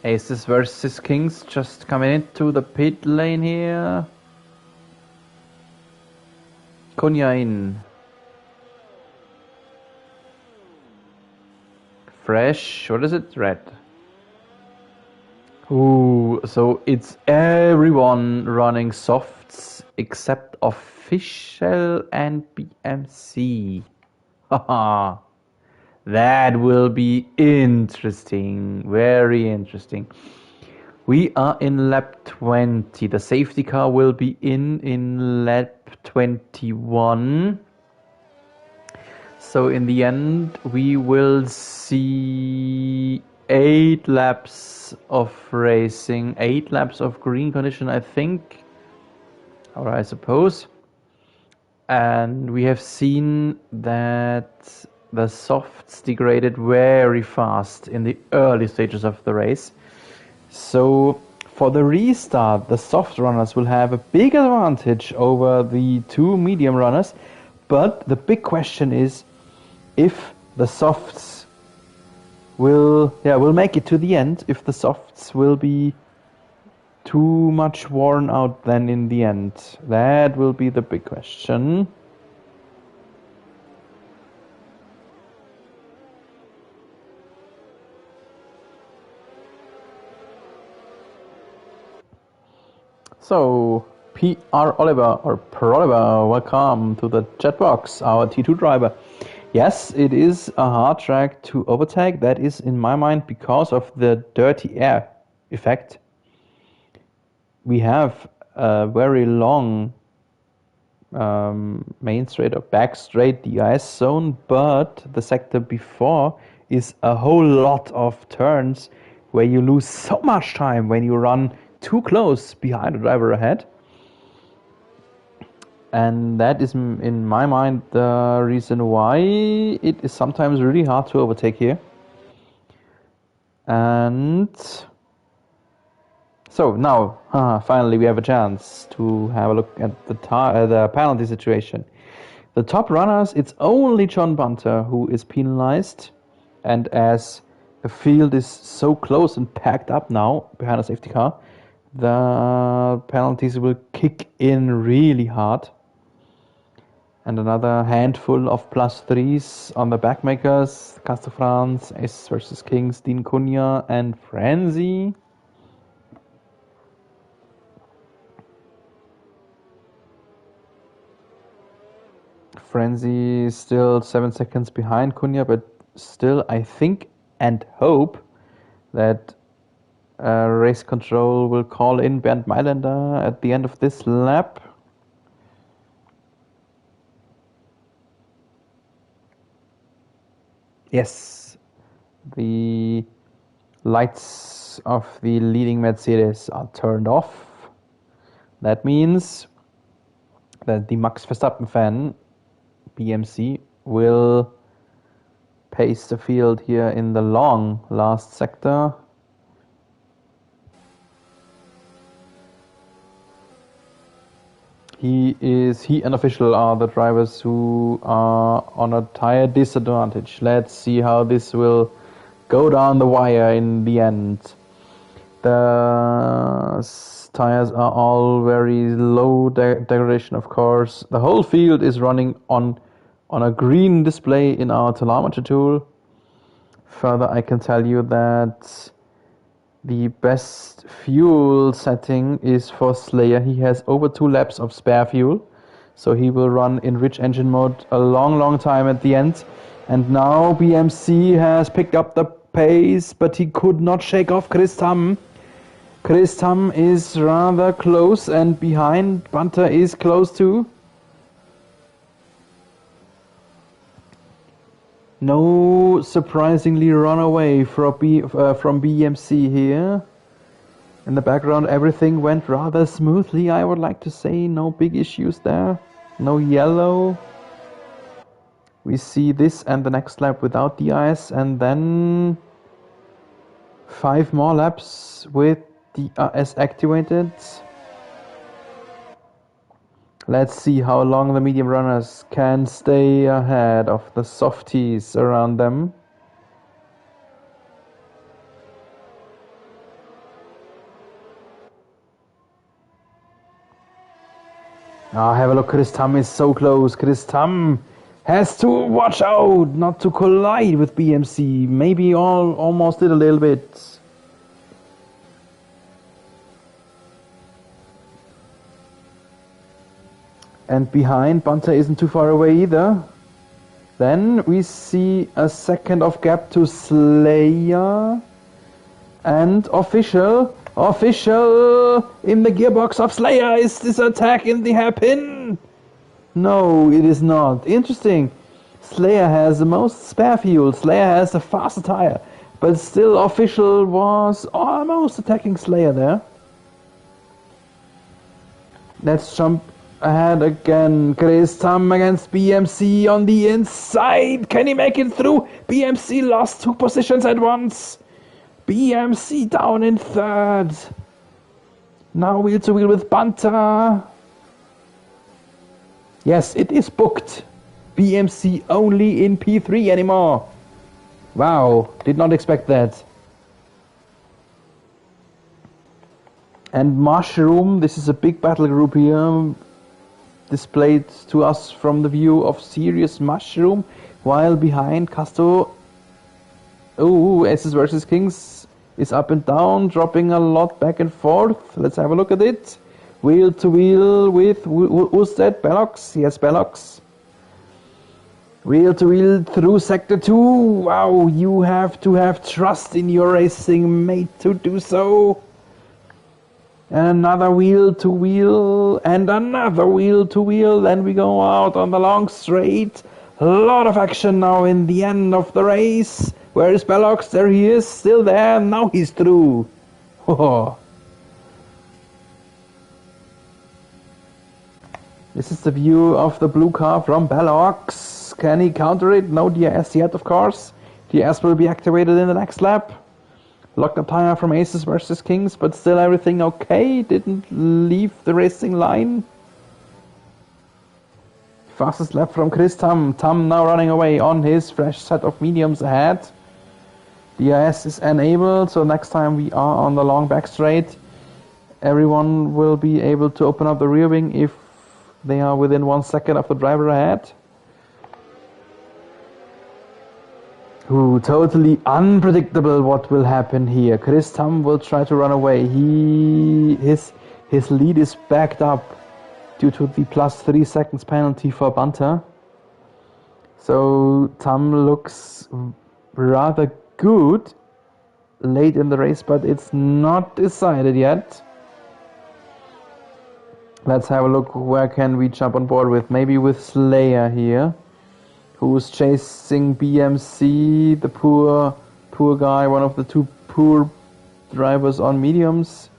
Aces versus Kings just coming into the pit lane here. Konya in. Fresh. What is it? Red. Ooh, so it's everyone running softs except Official and BMC. Haha. That will be interesting. Very interesting. We are in lap 20. The safety car will be in lap 21. So in the end, we will see 8 laps of racing, 8 laps of green condition, I think, or I suppose. And we have seen that the softs degraded very fast in the early stages of the race. So for the restart, the soft runners will have a big advantage over the two medium runners. But the big question is if the softs will make it to the end, if the softs will be too much worn out then in the end. That will be the big question. So, PR Oliver or Per Oliver, welcome to the chat box, our T2 driver. Yes, it is a hard track to overtake. That is, in my mind, because of the dirty air effect. We have a very long main straight or back straight DRS zone, but the sector before is a whole lot of turns where you lose so much time when you run too close behind the driver ahead. And that is, in my mind, the reason why it is sometimes really hard to overtake here. And so now, finally, we have a chance to have a look at the penalty situation. The top runners, it's only John Bunter who is penalized. And as the field is so close and packed up now behind a safety car, the penalties will kick in really hard. And another handful of +3s on the backmakers. Castor France, S versus Kings, Dean Cunha and Frenzy. Frenzy is still 7 seconds behind Cunha, but still I think and hope that race control will call in Bernd Mailänder at the end of this lap. Yes, the lights of the leading Mercedes are turned off. That means that the Max Verstappen fan, BMC, will pace the field here in the long last sector. He and Official are the drivers who are on a tire disadvantage. Let's see how this will go down the wire in the end. The tires are all very low degradation, of course. The whole field is running on a green display in our telemetry tool. Further, I can tell you that the best fuel setting is for Slayer. He has over 2 laps of spare fuel, so he will run in rich engine mode a long time at the end. And now BMC has picked up the pace, but he could not shake off Chris Tam. Chris Tam is rather close, and behind Bunter is close too. No surprisingly runaway from BMC here. In the background, everything went rather smoothly, I would like to say. No big issues there. No yellow. We see this and the next lap without DRS, and then 5 more laps with DRS activated. Let's see how long the medium runners can stay ahead of the softies around them. Have a look, Chris Tam is so close. Chris Tam has to watch out not to collide with BMC. Maybe almost did a little bit. And behind, Bunter isn't too far away either. Then we see a second of gap to Slayer. And Official in the gearbox of Slayer. Is this attack in the hairpin? No, it is not. Interesting. Slayer has the most spare fuel. Slayer has the faster tire. But still, Official was almost attacking Slayer there. Let's jump ahead again. Chris Tam against BMC on the inside. Can he make it through? BMC lost 2 positions at once. BMC down in 3rd. Now wheel to wheel with Banter. Yes, it is booked. BMC only in P3 anymore. Wow, did not expect that. And Mushroom, this is a big battle group here, displayed to us from the view of Serious Mushroom, while behind Casto, Aces versus Kings is up and down, dropping a lot back and forth. Let's have a look at it. Wheel to wheel with, who's that? Bellox? Yes, Bellox. Wheel to wheel through Sector 2. Wow, you have to have trust in your racing mate to do so. And another wheel to wheel, and another wheel to wheel. Then we go out on the long straight. A lot of action now in the end of the race. Where is Bellox? There he is, still there. Now he's through. Oh. This is the view of the blue car from Bellox. Can he counter it? No DRS yet, of course. DRS will be activated in the next lap. Locked up tire from Aces versus Kings, but still everything okay. Didn't leave the racing line. Fastest lap from Chris Tam. Tam now running away on his fresh set of mediums ahead. DRS is enabled, so next time we are on the long back straight, everyone will be able to open up the rear wing if they are within 1 second of the driver ahead. Ooh, totally unpredictable what will happen here. Chris Tam will try to run away. His lead is backed up due to the plus 3 seconds penalty for Banter. So Tam looks rather good late in the race, but it's not decided yet. Let's have a look, where can we jump on board with? Maybe with Slayer here, who's chasing BMC, the poor guy, one of the two poor drivers on mediums.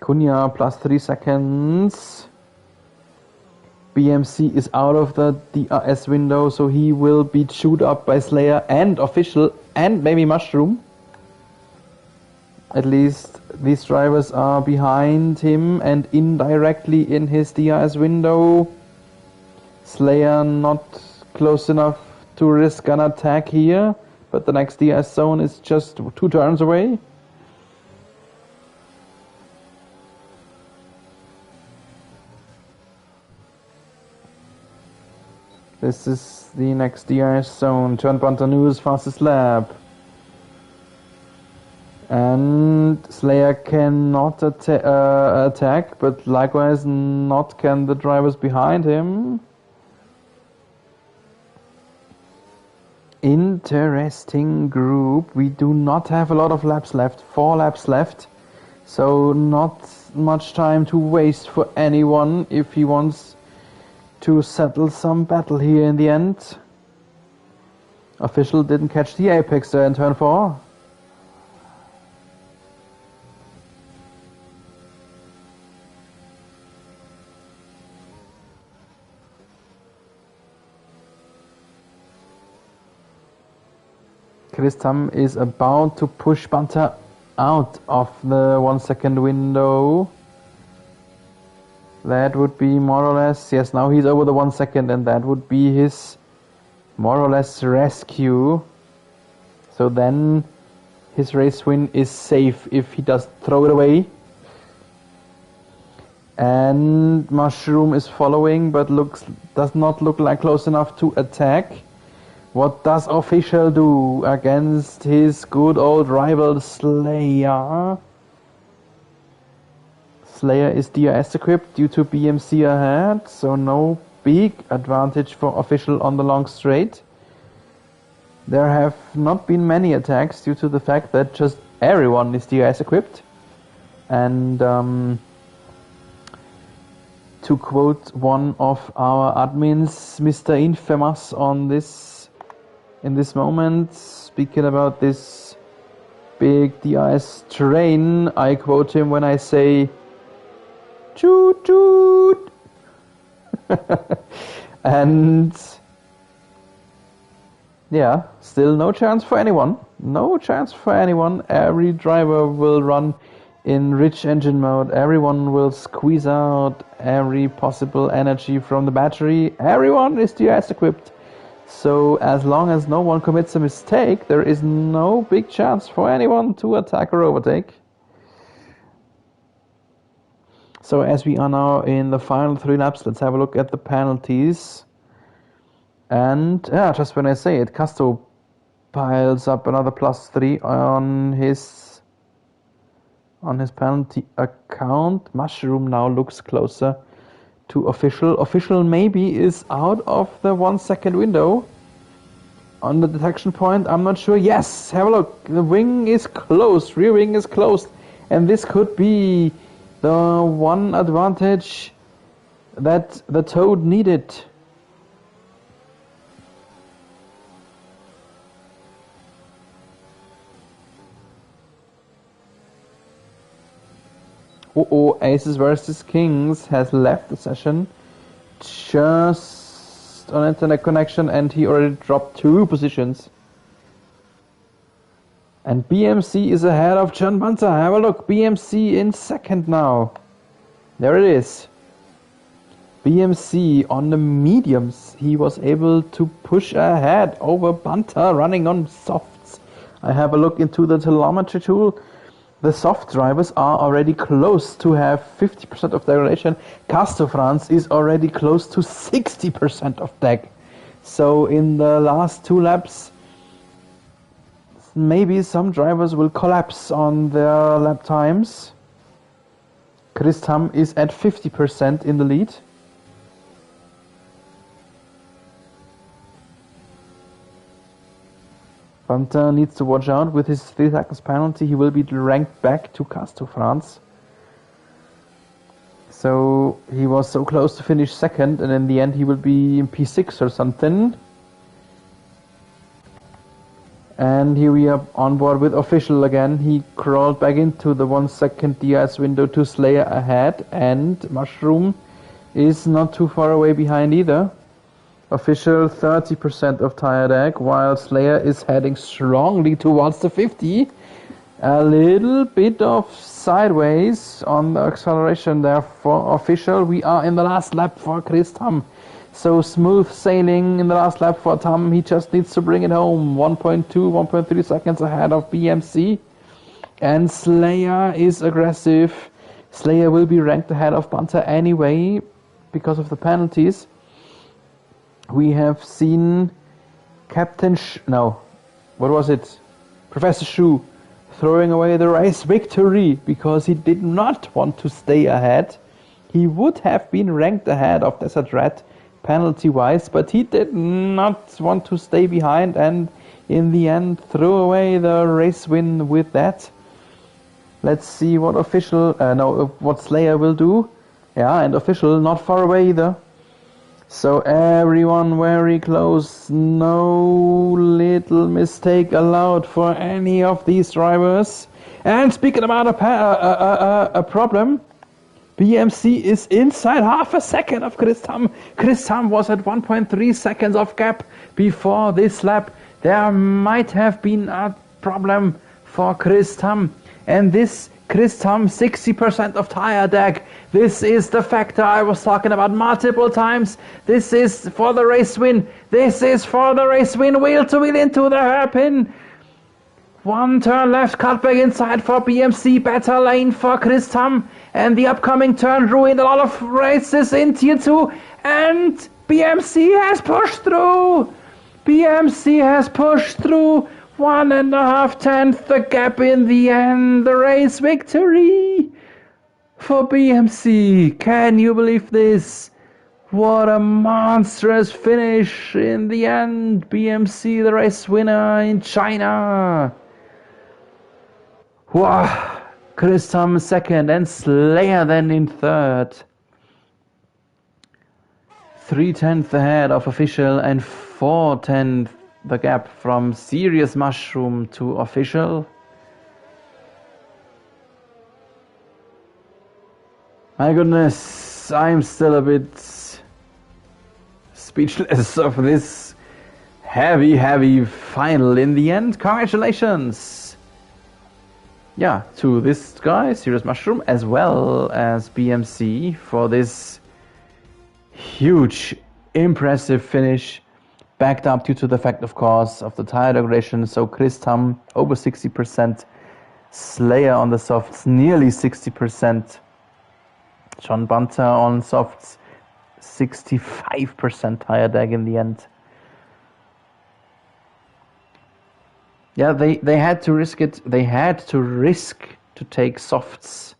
Cunha plus 3 seconds. BMC is out of the DRS window, so he will be chewed up by Slayer and Official and maybe Mushroom. At least these drivers are behind him and indirectly in his DRS window. Slayer not close enough to risk an attack here, but the next DRS zone is just 2 turns away. This is the next DRS zone. Turn Pantanu's fastest lap. And Slayer cannot attack, but likewise not can the drivers behind him. Interesting group. We do not have a lot of laps left, 4 laps left, so not much time to waste for anyone if he wants to settle some battle here in the end. Official didn't catch the apex there in turn 4. Chris Tam is about to push Banter out of the 1 second window. That would be more or less, yes, now he's over the 1 second, and that would be his more or less rescue. So then his race win is safe if he does throw it away. And Mushroom is following, but does not look like close enough to attack. What does Official do against his good old rival Slayer? Slayer is DRS equipped due to BMC ahead, so no big advantage for Official on the long straight. There have not been many attacks due to the fact that just everyone is DRS equipped. And to quote one of our admins, Mr. Infamous, in this moment, speaking about this big DRS train, I quote him when I say, "Toot toot." And yeah, still no chance for anyone. No chance for anyone. Every driver will run in rich engine mode. Everyone will squeeze out every possible energy from the battery. Everyone is Tier1 equipped. So as long as no one commits a mistake, there is no big chance for anyone to attack or overtake. So as we are now in the final 3 laps, let's have a look at the penalties. And yeah, just when I say it, Casto piles up another +3 on his penalty account. Mushroom now looks closer to Official. Official maybe is out of the 1 second window on the detection point. I'm not sure. Yes, have a look. The wing is closed. Rear wing is closed. And this could be the one advantage that the Toad needed. Aces versus Kings has left the session just on internet connection, and he already dropped 2 positions. And BMC is ahead of John Bunter. Have a look, BMC in second now. There it is. BMC on the mediums. He was able to push ahead over Bunter running on softs. I have a look into the telemetry tool. The soft drivers are already close to have 50% of degradation. Casto France is already close to 60% of deg. So in the last 2 laps, maybe some drivers will collapse on their lap times. Chris Tam is at 50% in the lead. Bunter needs to watch out with his 3 seconds penalty. He will be ranked back to Casto France. So he was so close to finish second, and in the end he will be in P6 or something. And here we are on board with Official again. He crawled back into the 1 second DRS window to Slayer ahead, and Mushroom is not too far away behind either. Official 30% of tire deg, while Slayer is heading strongly towards the 50. A little bit of sideways on the acceleration there for Official. We are in the last lap for Chris Tam. So smooth sailing in the last lap for Tam. He just needs to bring it home. 1.2, 1.3 seconds ahead of BMC. And Slayer is aggressive. Slayer will be ranked ahead of Bunter anyway because of the penalties. We have seen Professor Shu throwing away the race victory because he did not want to stay ahead. He would have been ranked ahead of Desert Rat penalty-wise, but he did not want to stay behind, and in the end threw away the race win with that. Let's see what what Slayer will do. Yeah, and Official not far away either. So everyone very close, no little mistake allowed for any of these drivers. And speaking about a problem, BMC is inside half a second of Chris Tam. Chris Tam was at 1.3 seconds of gap before this lap. There might have been a problem for Chris Tam. And this Chris Tam, 60% of tire deg. This is the factor I was talking about multiple times. This is for the race win. This is for the race win. Wheel to wheel into the hairpin. 1 turn left, cut back inside for BMC. Better lane for Chris Tam. And the upcoming turn ruined a lot of races in Tier 2. And BMC has pushed through. BMC has pushed through. 1.5 tenths the gap in the end. The race victory for BMC. Can you believe this? What a monstrous finish in the end. BMC, the race winner in China. Wow. Chris Tam second and Slayer then in third. 3 tenths ahead of Official and 4 tenths the gap from Serious Mushroom to Official. My goodness, I'm still a bit speechless of this heavy final in the end. Congratulations yeah, to this guy, Serious Mushroom, as well as BMC for this huge, impressive finish, backed up due to the fact, of course, of the tire degradation. So Chris Tam over 60%, Slayer on the softs nearly 60%, John Bunter on softs 65% tire deg in the end. Yeah, they had to risk it. They had to risk to take softs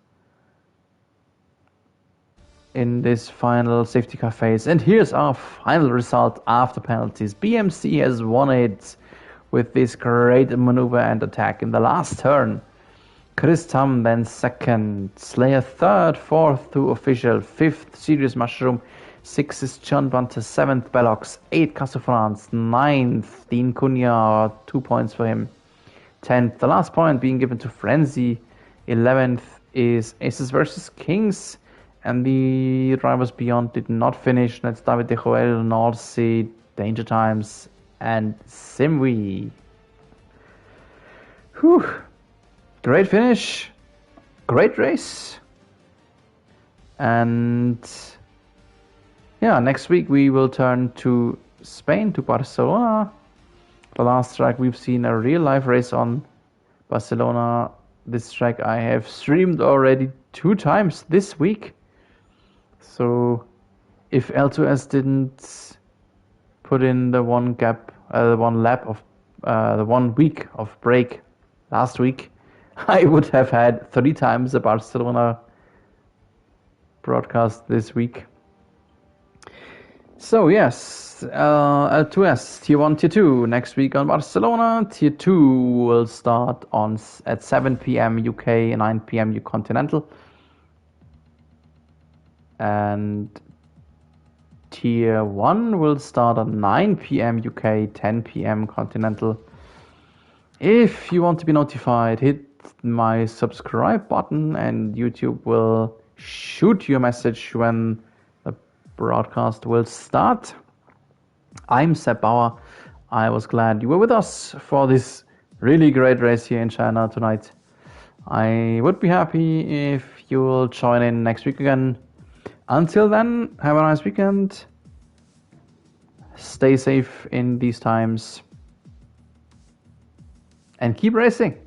in this final safety car phase. And here's our final result after penalties. BMC has won it with this great maneuver and attack in the last turn. Chris Tam then second, Slayer third, fourth to Official, fifth Serious Mushroom, sixth is John Bunter, seventh Bellox, eighth Casso France, ninth Dean Cunha, 2 points for him, 10th, the last point being given to Frenzy, 11th is Aces versus Kings, and the drivers beyond did not finish. That's David De Joel, North Sea, Danger Times, and Simwi. Whew. Great finish, great race, and yeah, next week we will turn to Spain, to Barcelona. The last track we've seen a real life race on. Barcelona, this track I have streamed already 2 times this week. So if L2S didn't put in the one lap of the 1 week of break last week, I would have had 3 times the Barcelona broadcast this week. So yes, L2S, Tier 1, Tier 2, next week on Barcelona. Tier 2 will start at 7 p.m. UK, 9 p.m. Continental. And Tier 1 will start at 9 p.m. UK, 10 p.m. Continental. If you want to be notified, hit my subscribe button and YouTube will shoot you a message when the broadcast will start. I'm Sepp Bauer. I was glad you were with us for this really great race here in China tonight. I would be happy if you will join in next week again. Until then, have a nice weekend. Stay safe in these times. And keep racing.